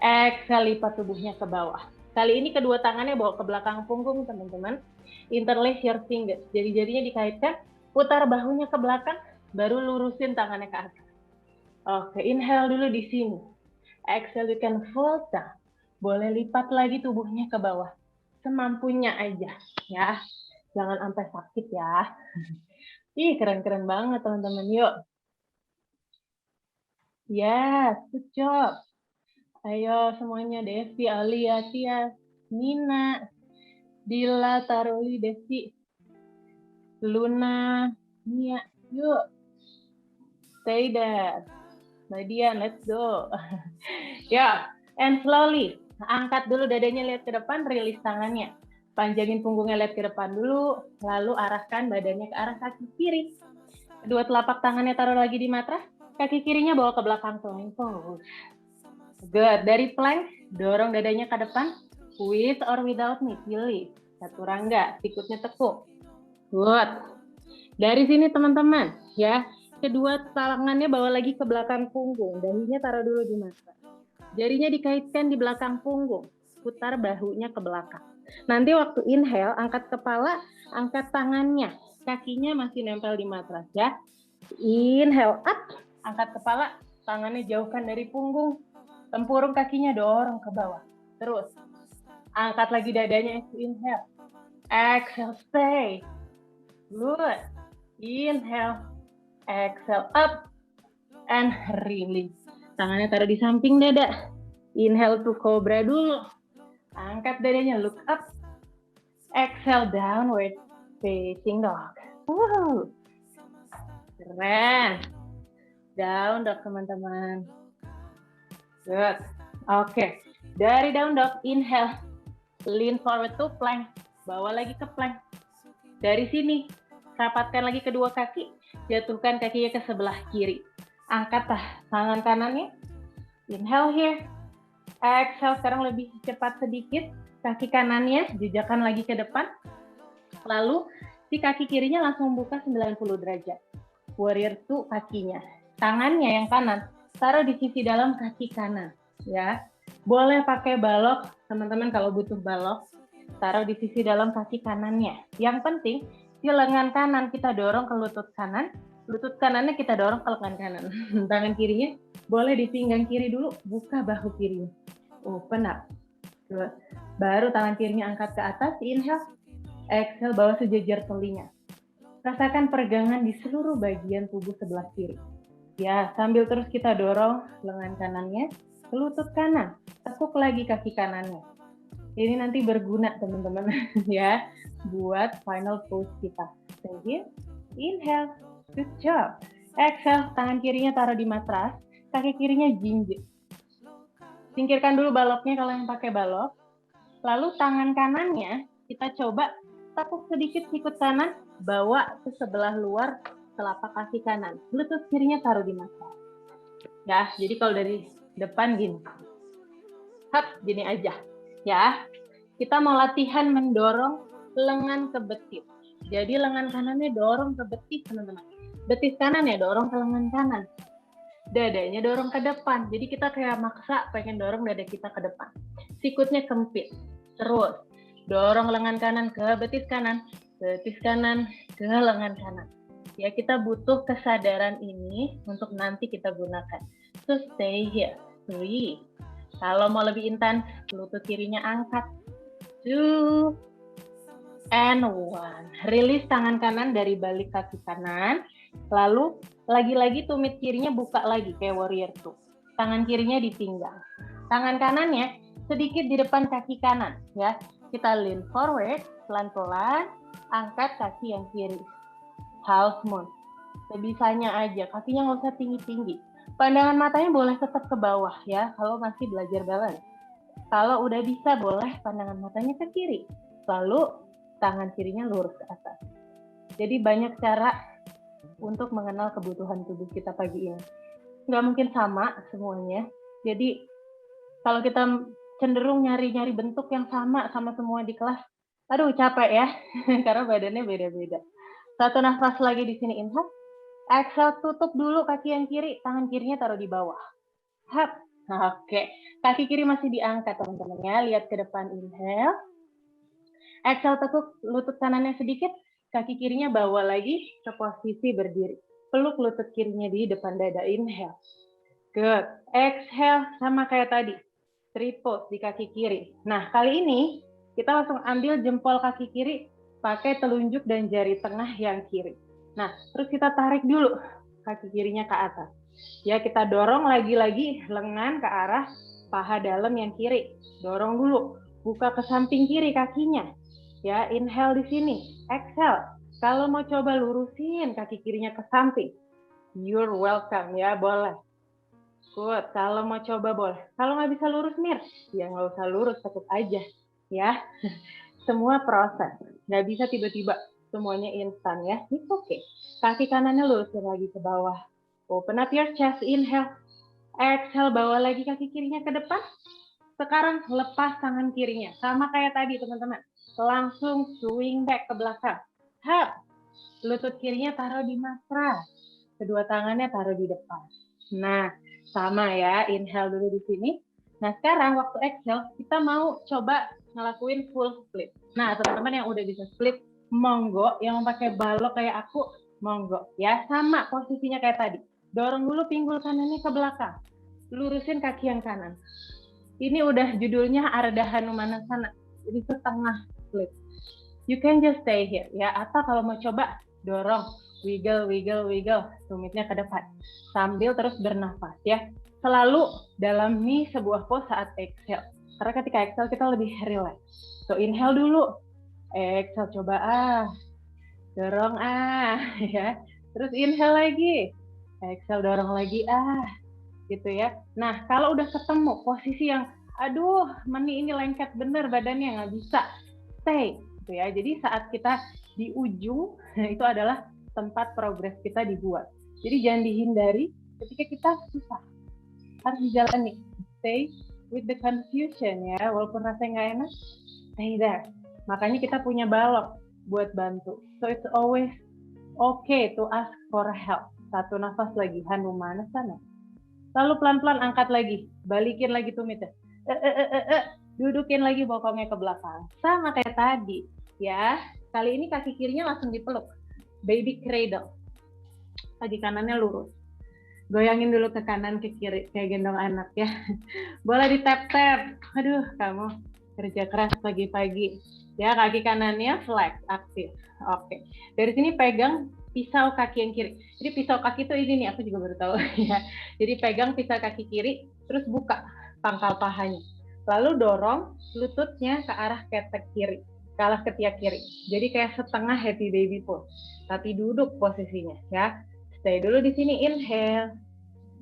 Exhale, lipat tubuhnya ke bawah. Kali ini kedua tangannya bawa ke belakang punggung, teman-teman. Interlace your fingers. Jadi jadinya dikaitkan, putar bahunya ke belakang, baru lurusin tangannya ke atas. Oke, inhale dulu di sini. Exhale, you can fold down. Boleh lipat lagi tubuhnya ke bawah. Semampunya aja, ya. Jangan sampai sakit ya. Ih, keren-keren banget teman-teman. Yuk. Yes, good job. Ayo semuanya, Devi, Alia, Tia, Nina, Dila, Taruli, Devi, Luna, Nia. Yuk. Stay there. Nadia, let's go. Ya, and slowly. Angkat dulu dadanya, lihat ke depan, rilis tangannya. Panjangin punggungnya, lihat ke depan dulu, lalu arahkan badannya ke arah kaki kiri. Kedua telapak tangannya taruh lagi di matras, kaki kirinya bawa ke belakang plank pose. Good. Dari plank, dorong dadanya ke depan, with or without me, pilih. Chaturanga, sikutnya tekuk. Good. Dari sini teman-teman, ya, kedua tangannya bawa lagi ke belakang punggung, dahinya taruh dulu di matras. Jarinya dikaitkan di belakang punggung, putar bahunya ke belakang. Nanti waktu inhale, angkat kepala, angkat tangannya. Kakinya masih nempel di matras ya. Inhale up, angkat kepala, tangannya jauhkan dari punggung. Tempurung kakinya dorong ke bawah. Terus, angkat lagi dadanya, inhale. Exhale, stay. Good. Inhale. Exhale up. And release. Tangannya taruh di samping dada. Inhale to cobra dulu. Angkat dadanya, look up. Exhale, downward facing dog. Woo. Keren. Down dog, teman-teman. Good. Oke. Dari down dog, inhale. Lean forward to plank. Bawa lagi ke plank. Dari sini, rapatkan lagi kedua kaki. Jatuhkan kakinya ke sebelah kiri. Angkat tangan kanannya. Inhale here. Exhale, sekarang lebih cepat sedikit. Kaki kanannya jejakkan lagi ke depan. Lalu si kaki kirinya langsung buka 90 derajat. Warrior 2 kakinya. Tangannya yang kanan taruh di sisi dalam kaki kanan. Ya, boleh pakai balok, teman-teman kalau butuh balok. Taruh di sisi dalam kaki kanannya. Yang penting, si lengan kanan kita dorong ke lutut kanan. Lutut kanannya kita dorong ke lengan kanan. Tangan kirinya boleh di pinggang kiri dulu, buka bahu kirinya. Open up. Baru tangan kirinya angkat ke atas, inhale. Exhale, bawa sejajar telinga. Rasakan peregangan di seluruh bagian tubuh sebelah kiri. Ya, sambil terus kita dorong lengan kanannya ke lutut kanan. Tekuk lagi kaki kanannya. Ini nanti berguna, teman-teman, ya, buat final pose kita. Thank you. Inhale. Good job. Exhale, tangan kirinya taruh di matras, kaki kirinya jinjit. Singkirkan dulu baloknya kalau yang pakai balok. Lalu tangan kanannya kita coba tekuk sedikit sikut kanan, bawa ke sebelah luar telapak kaki kanan. Lutut kirinya taruh di matras. Ya, jadi kalau dari depan gini. Hap, gini aja. Ya, kita mau latihan mendorong lengan ke betis. Jadi lengan kanannya dorong ke betis, teman-teman. Betis kanan ya, dorong ke lengan kanan. Dadanya dorong ke depan. Jadi kita kayak maksa pengen dorong dada kita ke depan. Sikutnya kempit. Terus dorong lengan kanan ke betis kanan ke lengan kanan. Ya, kita butuh kesadaran ini untuk nanti kita gunakan. So stay here. 3. Kalau mau lebih intens, lutut kirinya angkat. 2 and 1. Rilis tangan kanan dari balik kaki kanan. Lalu lagi-lagi tumit kirinya buka lagi kayak warrior 2. tangan kirinya di pinggang. Tangan kanannya sedikit di depan kaki kanan, ya. Kita lean forward, pelan-pelan, angkat kaki yang kiri. Half moon. Sebisanya aja, kakinya nggak usah tinggi-tinggi. Pandangan matanya boleh tetap ke bawah, ya, kalau masih belajar balance. Kalau udah bisa, boleh pandangan matanya ke kiri. Lalu, tangan kirinya lurus ke atas. Jadi banyak cara untuk mengenal kebutuhan tubuh kita pagi ini. Nggak mungkin sama semuanya. Jadi, kalau kita cenderung nyari-nyari bentuk yang sama semua di kelas, aduh capek ya, karena badannya beda-beda. Satu nafas lagi di sini, inhale. Exhale, tutup dulu kaki yang kiri, tangan kirinya taruh di bawah. Hap. Oke, kaki kiri masih diangkat teman-teman ya, lihat ke depan, inhale. Exhale, tekuk lutut kanannya sedikit, kaki kirinya bawa lagi ke posisi berdiri. Peluk lutut kirinya di depan dada, inhale. Good. Exhale, sama kayak tadi. Triple di kaki kiri. Nah, kali ini kita langsung ambil jempol kaki kiri pakai telunjuk dan jari tengah yang kiri. Nah, terus kita tarik dulu kaki kirinya ke atas. Ya, kita dorong lagi-lagi lengan ke arah paha dalam yang kiri. Dorong dulu, buka ke samping kiri kakinya. Ya, inhale di sini, exhale. Kalau mau coba lurusin kaki kirinya ke samping, you're welcome ya, boleh. Good, kalau mau coba boleh. Kalau nggak bisa lurus, Mir, ya nggak usah lurus, tetap aja. Ya, semua proses. Nggak bisa tiba-tiba semuanya instan ya. It's okay. Kaki kanannya lurusin lagi ke bawah. Open up your chest, inhale. Exhale, bawa lagi kaki kirinya ke depan. Sekarang lepas tangan kirinya. Sama kayak tadi, teman-teman. Langsung swing back ke belakang. Hap. Lutut kirinya taruh di matras. Kedua tangannya taruh di depan. Nah, sama ya. Inhale dulu di sini. Nah, sekarang waktu exhale, kita mau coba ngelakuin full split. Nah, teman-teman yang udah bisa split, monggo. Yang pakai balok kayak aku, monggo. Ya, sama posisinya kayak tadi. Dorong dulu pinggul kanannya ke belakang. Lurusin kaki yang kanan. Ini udah judulnya Ardha Hanumanasana. Jadi setengah split. You can just stay here. Ya, atau kalau mau coba, dorong. Wiggle, wiggle, wiggle. Tumitnya ke depan. Sambil terus bernafas ya. Selalu dalami sebuah pose saat exhale. Karena ketika exhale kita lebih relax. So inhale dulu. Exhale coba dorong ya. Terus inhale lagi. Exhale dorong lagi gitu ya. Nah, kalau udah ketemu posisi yang aduh, Mani ini lengket bener badannya nggak bisa. Stay gitu ya. Jadi saat kita di ujung itu adalah tempat progres kita dibuat. Jadi jangan dihindari ketika kita susah. Harus dijalani. Stay with the confusion ya. Walaupun rasanya nggak enak, stay there. Makanya kita punya balok buat bantu. So it's always okay to ask for help. Satu nafas lagi, Hanumanasana. Lalu pelan-pelan angkat lagi. Balikin lagi tumitnya. Dudukin lagi bokongnya ke belakang. Sama kayak tadi. Ya, kali ini kaki kirinya langsung dipeluk. Baby cradle. Kaki kanannya lurus. Goyangin dulu ke kanan ke kiri kayak gendong anak ya. Boleh ditap-tap. Aduh, kamu kerja keras pagi-pagi. Ya, kaki kanannya flex, aktif. Oke. Dari sini pegang pisau kaki yang kiri. Jadi pisau kaki itu ini nih, aku juga baru tahu ya. Jadi pegang pisau kaki kiri, terus buka pangkal pahanya. Lalu dorong lututnya ke arah ketek kiri, ke arah ketiak kiri. Jadi kayak setengah happy baby pose. Tapi duduk posisinya ya. Stay dulu di sini, inhale,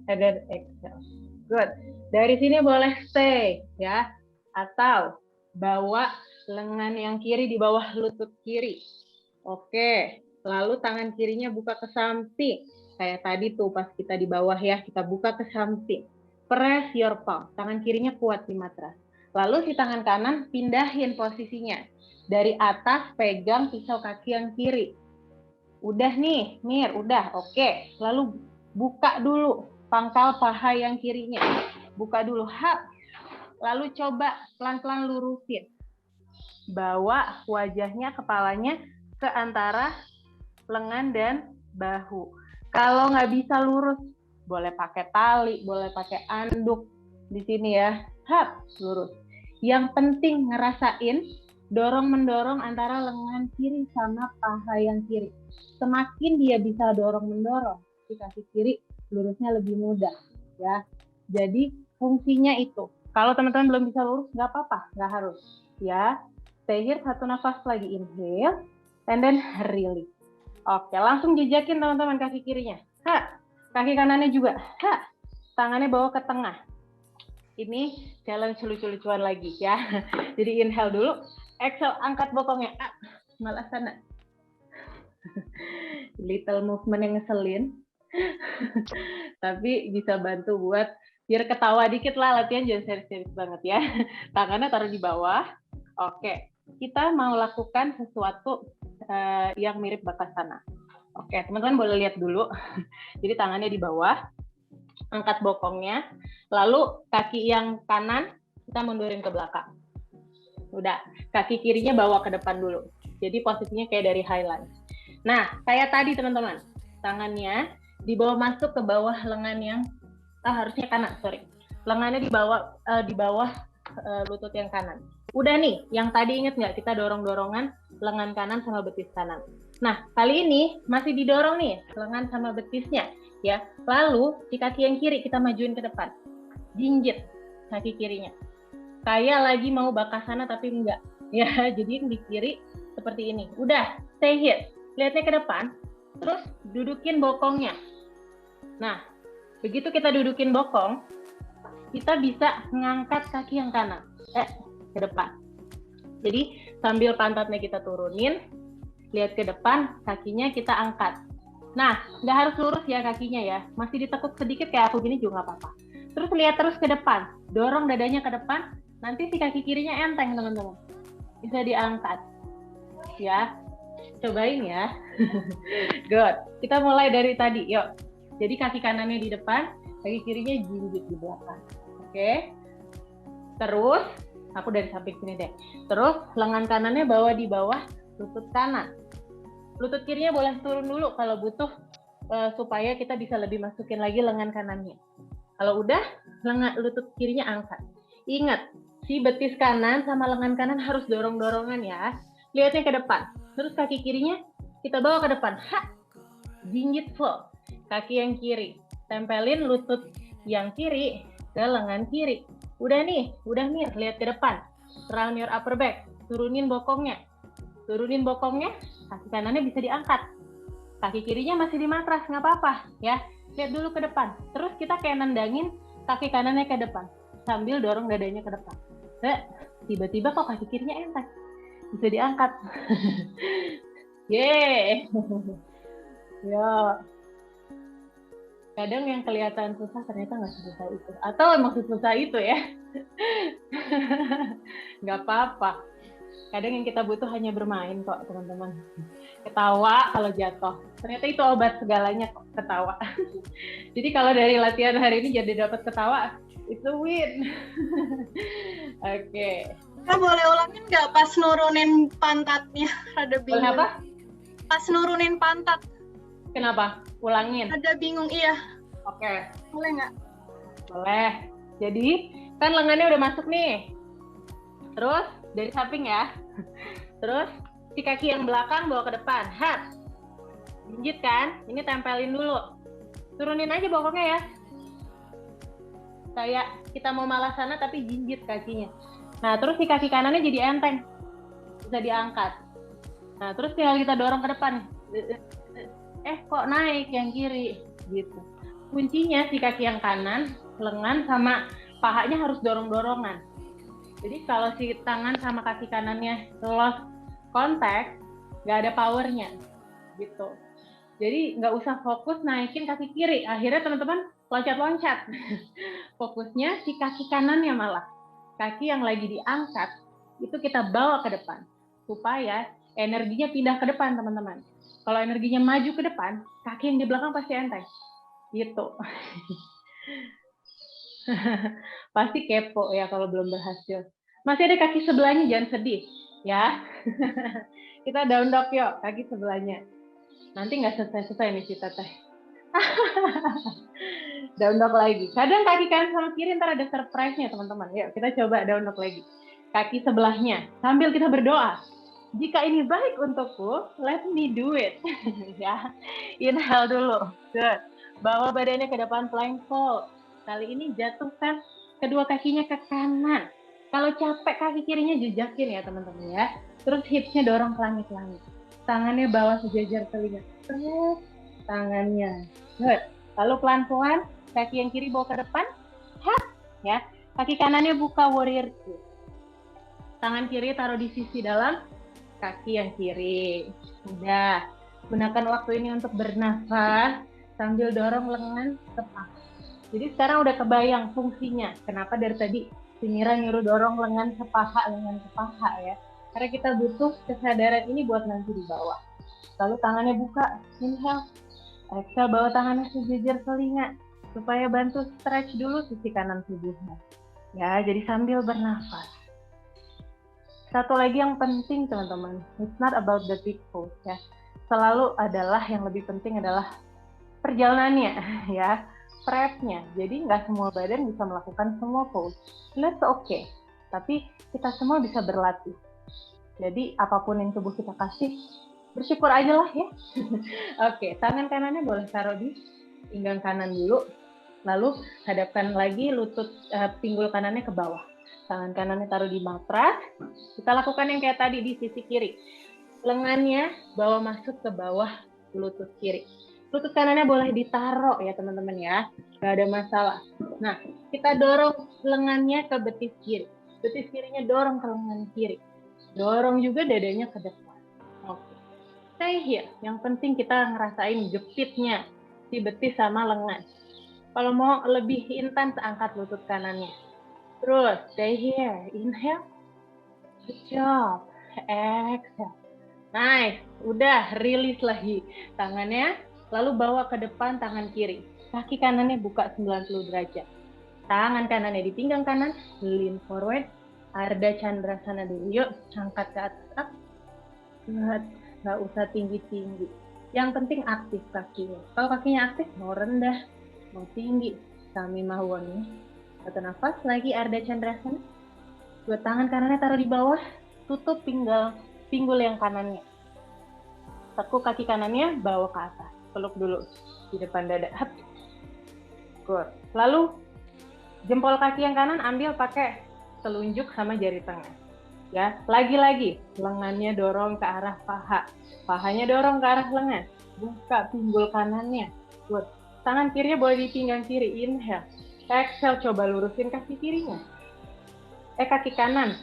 and then exhale. Good. Dari sini boleh stay ya, atau bawa lengan yang kiri di bawah lutut kiri. Oke. Lalu tangan kirinya buka ke samping. Kayak tadi tuh pas kita di bawah ya, kita buka ke samping. Press your palm. Tangan kirinya kuat di matras. Lalu si tangan kanan pindahin posisinya. Dari atas pegang pisau kaki yang kiri. Udah nih, Mir, udah. Oke. Lalu buka dulu pangkal paha yang kirinya. Buka dulu. Hap. Lalu coba pelan-pelan lurusin. Bawa wajahnya, kepalanya ke antara lengan dan bahu. Kalau nggak bisa lurus, boleh pakai tali, boleh pakai anduk di sini ya. Hap, lurus. Yang penting ngerasain dorong-mendorong antara lengan kiri sama paha yang kiri. Semakin dia bisa dorong-mendorong, di kaki kiri lurusnya lebih mudah ya. Jadi fungsinya itu. Kalau teman-teman belum bisa lurus, nggak apa-apa, nggak harus. Ya, stay here, satu nafas lagi, inhale, and then release. Oke, langsung jejakin teman-teman kaki kirinya. Kaki kanannya juga. Tangannya bawa ke tengah. Ini challenge lucu-lucuan lagi ya. Jadi inhale dulu, exhale, angkat bokongnya. Malah sana. Little movement yang ngeselin. Tapi bisa bantu buat biar ketawa dikit lah, latihan jangan serius-serius banget ya. Tangannya taruh di bawah. Oke, kita mau lakukan sesuatu yang mirip bakasana. Oke, teman-teman boleh lihat dulu. Jadi tangannya di bawah, angkat bokongnya, lalu kaki yang kanan kita mundurin ke belakang. Udah, kaki kirinya bawa ke depan dulu. Jadi posisinya kayak dari highlight. Nah, kayak tadi teman-teman, tangannya dibawa masuk ke bawah lengan yang harusnya kanan, sorry. Lengannya di bawah lutut yang kanan. Udah nih, yang tadi inget nggak kita dorong-dorongan lengan kanan sama betis kanan. Nah, kali ini masih didorong nih lengan sama betisnya, ya. Lalu di kaki yang kiri kita majuin ke depan, jinjit kaki kirinya. Kayak lagi mau bakasana tapi enggak, ya. Jadi di kiri seperti ini. Udah, stay here. Lihatnya ke depan, terus dudukin bokongnya. Nah, begitu kita dudukin bokong, kita bisa mengangkat kaki yang kanan, ke depan. Jadi sambil pantatnya kita turunin, lihat ke depan, kakinya kita angkat. Nah, nggak harus lurus ya kakinya ya, masih ditekuk sedikit kayak aku gini juga nggak apa-apa. Terus lihat terus ke depan, dorong dadanya ke depan, nanti si kaki kirinya enteng teman-teman. Bisa diangkat, ya. Cobain ya. Good. Kita mulai dari tadi, yuk. Jadi kaki kanannya di depan, kaki kirinya jinjit di belakang. Oke. Terus, aku dari samping sini deh. Terus, lengan kanannya bawa di bawah lutut kanan. Lutut kirinya boleh turun dulu kalau butuh, supaya kita bisa lebih masukin lagi lengan kanannya. Kalau udah, lutut kirinya angkat. Ingat, si betis kanan sama lengan kanan harus dorong-dorongan ya. Lihatnya ke depan. Terus kaki kirinya kita bawa ke depan. Jinjit full. Kaki yang kiri. Tempelin lutut yang kiri ke lengan kiri. Udah nih, lihat ke depan. Round your upper back. Turunin bokongnya. Kaki kanannya bisa diangkat. Kaki kirinya masih di matras, nggak apa-apa ya. Lihat dulu ke depan. Terus kita kayak nendangin kaki kanannya ke depan. Sambil dorong dadanya ke depan. Tiba-tiba kok kaki kirinya enteng. Bisa diangkat. Yeay. Ya. Kadang yang kelihatan susah ternyata nggak sesusah itu. Atau emang sesusah itu ya. Nggak apa-apa. Kadang yang kita butuh hanya bermain kok teman-teman. Ketawa kalau jatuh. Ternyata itu obat segalanya kok, ketawa. Jadi kalau dari latihan hari ini jadi dapat ketawa, itu win. Oke. Kak, boleh ulangin nggak pas nurunin pantatnya? Rada bingung. Boleh apa? Pas nurunin pantat. Kenapa? Ulangin. Rada bingung, iya. Oke. Boleh nggak? Boleh. Jadi, kan lengannya udah masuk nih. Terus, dari samping ya. Terus, si kaki yang belakang bawa ke depan. Jinjit kan? Ini tempelin dulu. Turunin aja bokongnya ya. Kayak kita mau malasana tapi jinjit kakinya. Nah, terus si kaki kanannya jadi enteng. Bisa diangkat. Nah, terus tinggal kita dorong ke depan. Kok naik yang kiri? Gitu. Kuncinya si kaki yang kanan, lengan sama pahanya harus dorong-dorongan. Jadi kalau si tangan sama kaki kanannya lost contact, nggak ada powernya. Gitu. Jadi nggak usah fokus naikin kaki kiri. Akhirnya teman-teman loncat-loncat. Fokusnya si kaki kanannya malah. Kaki yang lagi diangkat, itu kita bawa ke depan. Supaya energinya pindah ke depan, teman-teman. Kalau energinya maju ke depan, kaki yang di belakang pasti enteng. Gitu. Pasti kepo ya kalau belum berhasil. Masih ada kaki sebelahnya, jangan sedih. Ya. Kita down dog yuk, kaki sebelahnya. Nanti nggak selesai-selesai nih kita teh. Down dog lagi. Kadang kaki kanan sama kiri ntar ada surprise-nya teman-teman. Yuk kita coba down dog lagi. Kaki sebelahnya. Sambil kita berdoa. Jika ini baik untukku, let me do it. Ya. Inhale dulu. Good. Bawa badannya ke depan, plank fold. Kali ini jatuhkan kedua kakinya ke kanan. Kalau capek kaki kirinya jejakin ya teman-teman ya. Terus hipsnya dorong ke langit-langit. Tangannya bawah sejajar telinga. Terus tangannya. Good. Lalu pelan-pelan kaki yang kiri bawa ke depan. Hap, ya. Kaki kanannya buka warrior two. Tangan kiri taruh di sisi dalam kaki yang kiri. Udah. Gunakan waktu ini untuk bernafas sambil dorong lengan ke paha. Jadi sekarang udah kebayang fungsinya. Kenapa dari tadi si Mira nyuruh dorong lengan ke paha ya. Karena kita butuh kesadaran ini buat nanti di bawah. Lalu tangannya buka, inhale. Exhale, bawa tangannya sejajar telinga supaya bantu stretch dulu sisi kanan tubuhnya. Ya, jadi sambil bernafas. Satu lagi yang penting teman-teman, it's not about the big pose ya. Selalu adalah yang lebih penting adalah perjalanannya ya, prep-nya. Jadi nggak semua badan bisa melakukan semua pose. That's okay, tapi kita semua bisa berlatih. Jadi apapun yang tubuh kita kasih, bersyukur aja lah ya. Oke, tangan kanannya boleh taruh di pinggang kanan dulu. Lalu hadapkan lagi lutut pinggul kanannya ke bawah. Tangan kanannya taruh di matras. Kita lakukan yang kayak tadi di sisi kiri. Lengannya bawa masuk ke bawah lutut kiri. Lutut kanannya boleh ditaruh ya teman-teman ya. Nggak ada masalah. Nah, kita dorong lengannya ke betis kiri. Betis kirinya dorong ke lengan kiri. Dorong juga dadanya ke depan. Oke. Stay here. Yang penting kita ngerasain jepitnya si betis sama lengan. Kalau mau lebih intens, angkat lutut kanannya. Terus, stay here. Inhale. Good job. Exhale. Nice. Udah, release lagi. Tangannya, lalu bawa ke depan tangan kiri. Kaki kanannya buka 90 derajat. Tangan kanannya di pinggang kanan. Lean forward. Ardha Chandrasana dulu. Yuk, angkat ke atas. Up. Good. Nggak usah tinggi-tinggi. Yang penting aktif kakinya. Kalau kakinya aktif, mau rendah, mau tinggi. Kami mahuannya. Satu nafas lagi, Ardha Chandrasana. Dua tangan kanannya taruh di bawah, tutup pinggul yang kanannya. Tekuk kaki kanannya, bawa ke atas. Peluk dulu di depan dada. Hup. Good. Lalu, jempol kaki yang kanan ambil pakai telunjuk sama jari tengah. Ya, lagi-lagi lengannya dorong ke arah paha. Pahanya dorong ke arah lengan. Buka pinggul kanannya. Good. Tangan kirinya boleh di pinggang kiri. Inhale. Exhale, coba lurusin kaki kirinya. Kaki kanan.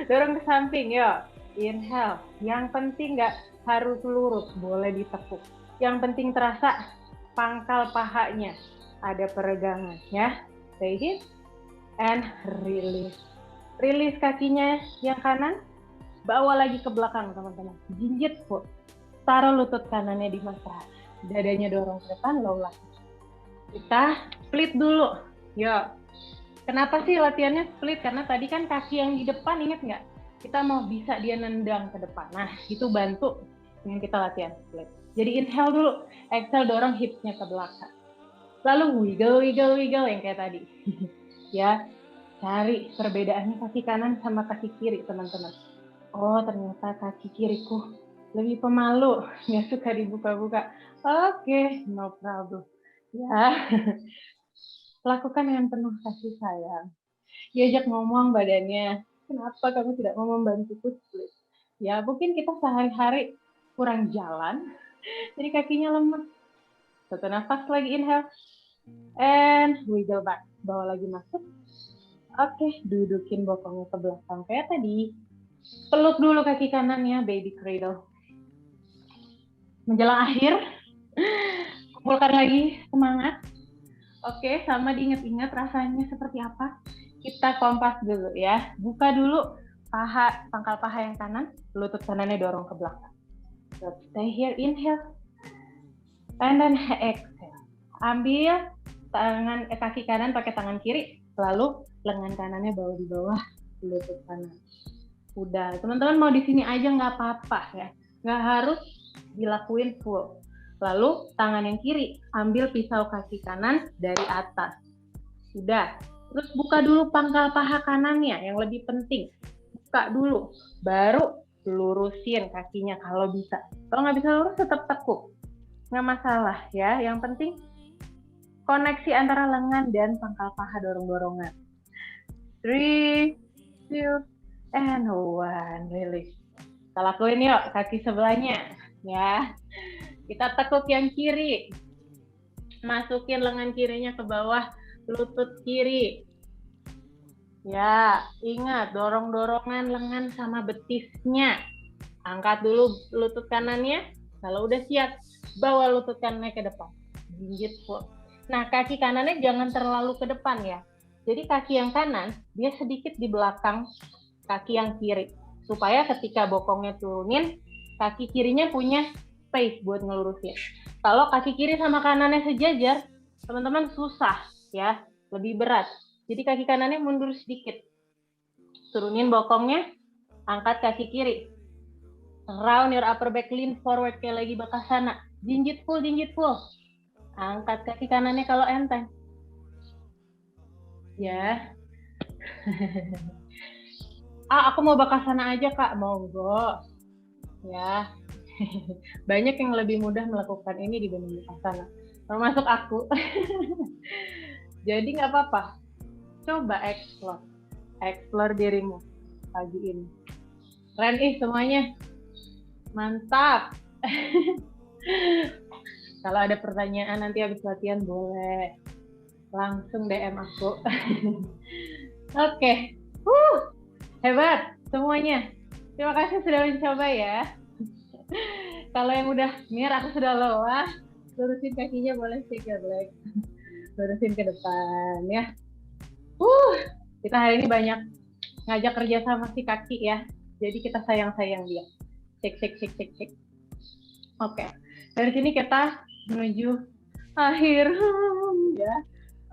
Dorong ke samping, yuk. Inhale. Yang penting nggak harus lurus, boleh ditekuk. Yang penting terasa pangkal pahanya. Ada peregangan, ya. Stay here. And release. Release kakinya yang kanan. Bawa lagi ke belakang, teman-teman. Jinjit foot. Taruh lutut kanannya di matras. Dadanya dorong ke depan, low lagi. Kita split dulu. Yuk. Kenapa sih latihannya split? Karena tadi kan kaki yang di depan, ingat nggak? Kita mau bisa dia nendang ke depan. Nah, itu bantu dengan kita latihan split. Jadi inhale dulu. Exhale, dorong hipsnya ke belakang. Lalu wiggle yang kayak tadi. Ya, cari perbedaannya kaki kanan sama kaki kiri, teman-teman. Oh, ternyata kaki kiriku lebih pemalu. Nggak suka dibuka-buka. Oke, no problem. Ya, lakukan dengan penuh kasih sayang. Diajak ngomong badannya, kenapa kamu tidak mau membantuku split? Ya, mungkin kita sehari-hari kurang jalan, jadi kakinya lemah. Satu nafas lagi, inhale. And wiggle back. Bawa lagi masuk. Oke, dudukin bokongnya ke belakang kayak tadi. Peluk dulu kaki kanannya, baby cradle. Menjelang akhir, kumpulkan lagi semangat. Oke, sama diingat-ingat rasanya seperti apa. Kita kompas dulu ya. Buka dulu pangkal paha yang kanan, lutut kanannya dorong ke belakang. So, stay here, inhale. And then exhale. Ambil kaki kanan pakai tangan kiri, lalu lengan kanannya bawa di bawah lutut kanan. Udah, teman-teman mau di sini aja nggak apa-apa ya. Nggak harus dilakuin full. Lalu tangan yang kiri ambil pisau kaki kanan dari atas. Sudah. Terus buka dulu pangkal paha kanannya yang lebih penting. Buka dulu. Baru lurusin kakinya kalau bisa. Kalau nggak bisa lurus tetap tekuk. Nggak masalah ya. Yang penting koneksi antara lengan dan pangkal paha dorong-dorongan. 3, 2, and 1. Release. Kita lakuin yuk kaki sebelahnya. Ya. Kita tekuk yang kiri. Masukin lengan kirinya ke bawah lutut kiri. Ya, ingat dorong-dorongan lengan sama betisnya. Angkat dulu lutut kanannya. Kalau udah siap, bawa lutut kanannya ke depan. Jinjit full. Nah, kaki kanannya jangan terlalu ke depan ya. Jadi kaki yang kanan, dia sedikit di belakang kaki yang kiri. Supaya ketika bokongnya turunin, kaki kirinya punya space buat ngelurusin. Kalau kaki kiri sama kanannya sejajar, teman-teman susah ya, lebih berat. Jadi kaki kanannya mundur sedikit. Turunin bokongnya, angkat kaki kiri. Round your upper back, lean forward kayak lagi bakasana. Jinjit full, jinjit full. Angkat kaki kanannya kalau enteng. Ya. Aku mau bakasana aja Kak, monggo. Ya. Banyak yang lebih mudah melakukan ini dibanding bakasana. Termasuk aku. Jadi nggak apa-apa. Coba explore dirimu pagi ini. Keren semuanya. Mantap. Kalau ada pertanyaan nanti habis latihan boleh langsung DM aku. Oke. Hebat semuanya. Terima kasih sudah mencoba ya. Kalau yang udah mir, aku sudah lelah. Lurusin kakinya boleh stick ya, Black. Lurusin ke depan ya. Kita hari ini banyak ngajak kerja sama si kaki ya. Jadi kita sayang-sayang dia. Cek. Oke. Dari sini kita menuju akhir. Ya.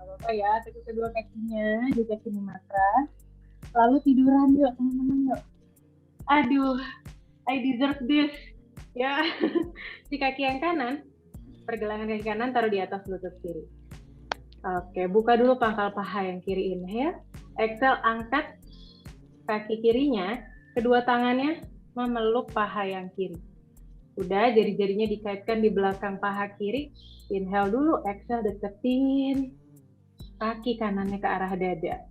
Apa-apa ya. Tekuk kedua kakinya juga sini mata. Lalu tiduran yuk teman-teman yuk. Aduh. I deserve this. Ya. Si kaki yang kanan. Pergelangan kaki kanan taruh di atas lutut kiri. Oke, buka dulu pangkal paha yang kiri, inhale. Exhale, angkat kaki kirinya, kedua tangannya memeluk paha yang kiri. Udah, jari-jarinya dikaitkan di belakang paha kiri. Inhale dulu, exhale, deketin kaki kanannya ke arah dada.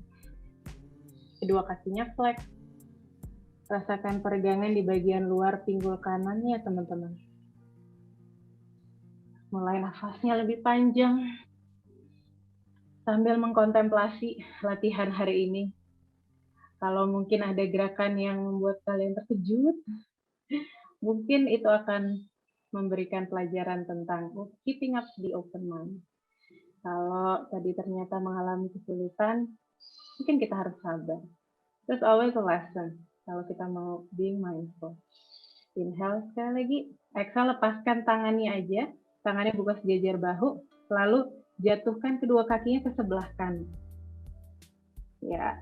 Kedua kakinya flex. Rasakan peregangan di bagian luar pinggul kanannya, teman-teman. Mulai nafasnya lebih panjang. Sambil mengkontemplasi latihan hari ini. Kalau mungkin ada gerakan yang membuat kalian terkejut, mungkin itu akan memberikan pelajaran tentang keeping up the open mind. Kalau tadi ternyata mengalami kesulitan, mungkin kita harus sabar. There's always a lesson kalau kita mau being mindful. Inhale sekali lagi. Exhale, lepaskan tangannya aja. Tangannya buka sejajar bahu. Lalu jatuhkan kedua kakinya ke sebelah kanan. Ya.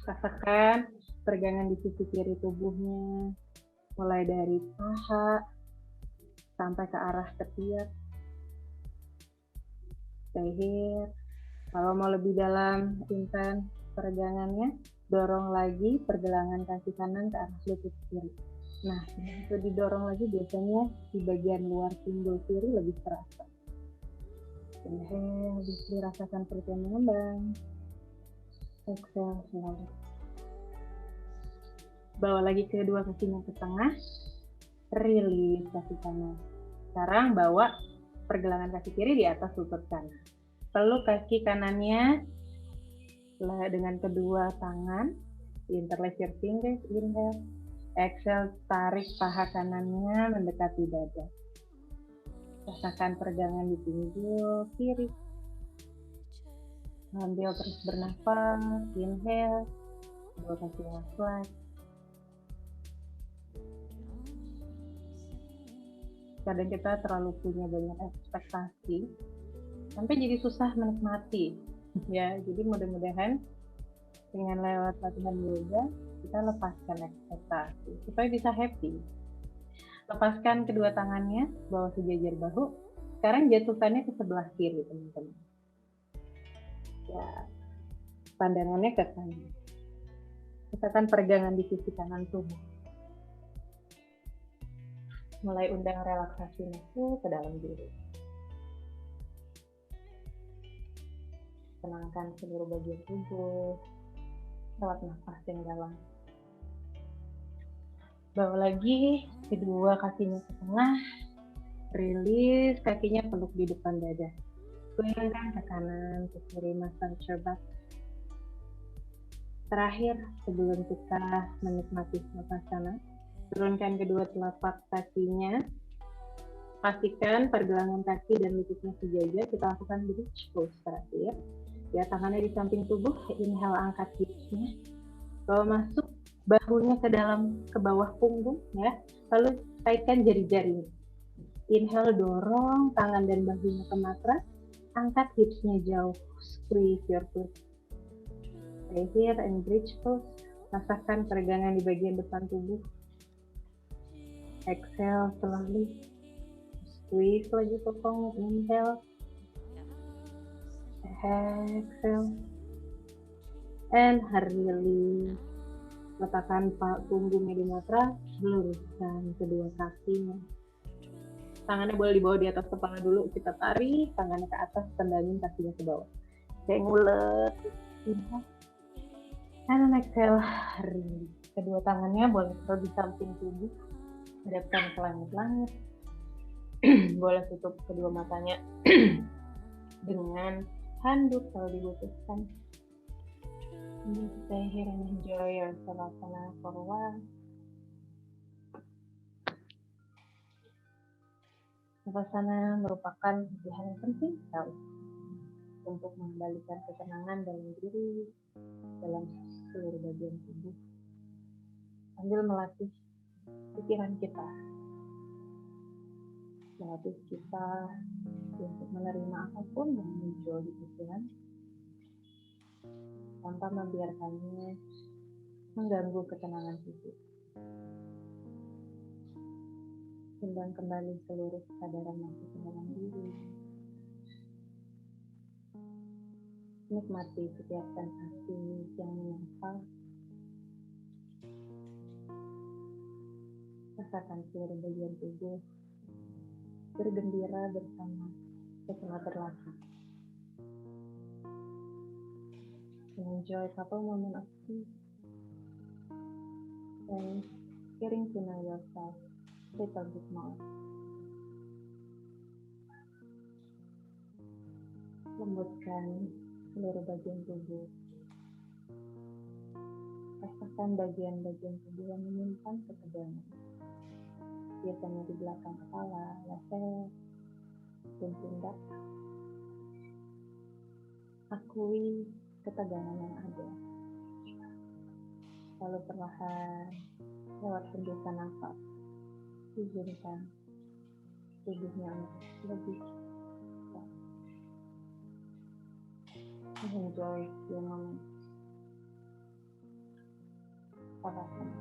Rasakan peregangan di sisi kiri tubuhnya. Mulai dari paha sampai ke arah ketiak. Stay here. Kalau mau lebih dalam, intens peregangannya, dorong lagi pergelangan kaki kanan ke arah lutut kiri. Nah, itu didorong lagi biasanya di bagian luar pinggul kiri lebih terasa. Inhale, dirasakan perut yang mengembang. Exhale, selalu. Bawa lagi kedua kakinya ke tengah. Release kaki kanan. Sekarang bawa pergelangan kaki kiri di atas lutut kanan. Peluk kaki kanannya dengan kedua tangan. Interlace your fingers, inhale. Exhale, tarik paha kanannya mendekati dada. Rasakan peregangan di pinggul kiri. Ambil terus bernafas, inhale. Dua kaki flat. Kadang kita terlalu punya banyak ekspektasi, sampai jadi susah menikmati. Ya, jadi mudah-mudahan dengan lewat latihan yoga, kita lepaskan ekspektasi supaya bisa happy. Lepaskan kedua tangannya, bawa sejajar bahu. Sekarang jatuhkannya ke sebelah kiri, teman-teman. Ya, pandangannya ke kanan. Rasakan peregangan di sisi kanan tubuh. Mulai undang relaksasi masuk ke dalam diri. Tenangkan seluruh bagian tubuh lewat nafas yang dalam. Bawa lagi kedua kakinya ke tengah, rilis kakinya peluk di depan dada. Goyangkan ke kanan, ke kiri, massage your back. Terakhir, sebelum kita menikmati suasana, turunkan kedua telapak kakinya. Pastikan pergelangan kaki dan lututnya sejajar. Kita lakukan bridge pose terakhir. Ya, tangannya di samping tubuh. Inhale, angkat hipsnya. Bawa masuk bahunya ke bawah punggung, ya. Lalu kaitkan jari-jarinya. Inhale, dorong tangan dan bahunya ke matras. Angkat hipsnya jauh. Squeeze your glutes. Stay here and bridge pose. Rasakan peregangan di bagian depan tubuh. Exhale slowly. Squeeze lagi bokongnya. Inhale. Exhale. And release. Letakkan punggungnya di matras. Luruskan kedua kakinya. Tangannya boleh dibawa di atas kepala dulu. Kita tarik tangannya ke atas, tendangin kakinya ke bawah. Kayak ngulet. Inhale. And exhale. Release. Kedua tangannya boleh taruh di samping tubuh. Hadapkan ke langit-langit. Boleh tutup kedua matanya dengan handuk kalau dibutuhkan. Stay here and enjoy your savasana for a while. Savasana merupakan latihan yang penting sekali untuk mengembalikan ketenangan dalam diri, dalam seluruh bagian tubuh, sambil melatih pikiran kita, melatih kita untuk menerima apapun yang muncul di pikiran tanpa membiarkannya mengganggu ketenangan tubuh. Undang kembali seluruh kesadaran masuk ke dalam diri. Nikmati setiap sensasi yang menyapa. Rasakan seluruh bagian tubuh bergembira bersama setelah berlatih. Enjoy a couple moments of peace and getting to know yourself little bit more. Lembutkan seluruh bagian tubuh. Rasakan bagian-bagian tubuh yang menyimpan ketegangan. Biasanya di belakang kepala, leher, dan pundak. Akui ketegangan yang ada. Lalu perlahan lewat hembusan nafas, izinkan tubuhnya untuk lebih tenang. Enjoy your moment. Savasana.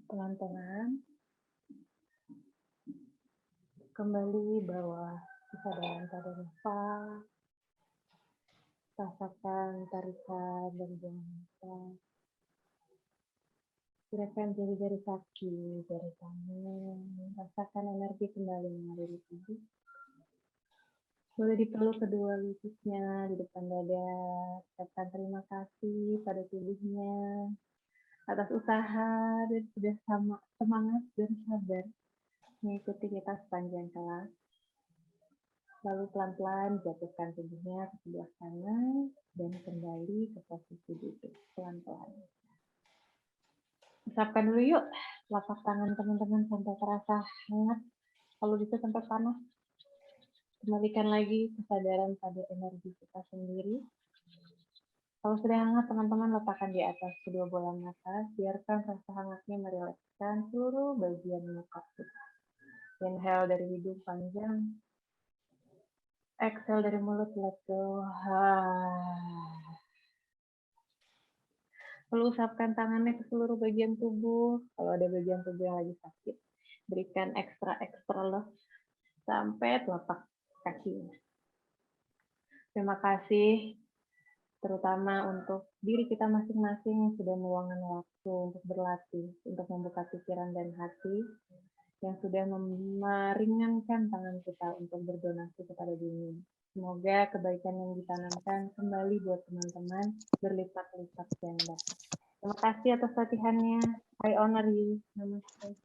Pelan-pelan. Kembali bawah kesadaran pada nafas. Rasakan tarikan dari nafas. Gerakan jari-jari kaki, jari tangan. Rasakan energi kembali mengalir di tubuh. Boleh dipeluk kedua lututnya di depan dada. Ucapkan terima kasih pada tubuhnya atas usaha dan sudah semangat dan sabar mengikuti kita sepanjang kelas. Lalu pelan-pelan jatuhkan tubuhnya ke sebelah kanan dan kembali ke posisi duduk pelan-pelan. Usapkan dulu yuk telapak tangan teman-teman sampai terasa hangat, kalau bisa sampai panas. Kembalikan lagi kesadaran pada energi kita sendiri. Kalau sudah hangat, teman-teman letakkan di atas kedua bola mata. Biarkan rasa hangatnya merilekskan seluruh bagian muka kita. Inhale dari hidung panjang. Exhale dari mulut, let go. Lalu usapkan tangannya ke seluruh bagian tubuh. Kalau ada bagian tubuh yang lagi sakit, berikan ekstra love sampai telapak kakinya. Terima kasih terutama untuk diri kita masing-masing yang sudah meluangkan waktu untuk berlatih, untuk membuka pikiran dan hati, yang sudah meringankan tangan kita untuk berdonasi kepada dunia. Semoga kebaikan yang ditanamkan kembali buat teman-teman berlipat-lipat ganda. Terima kasih atas latihannya. I honor you. Namaste.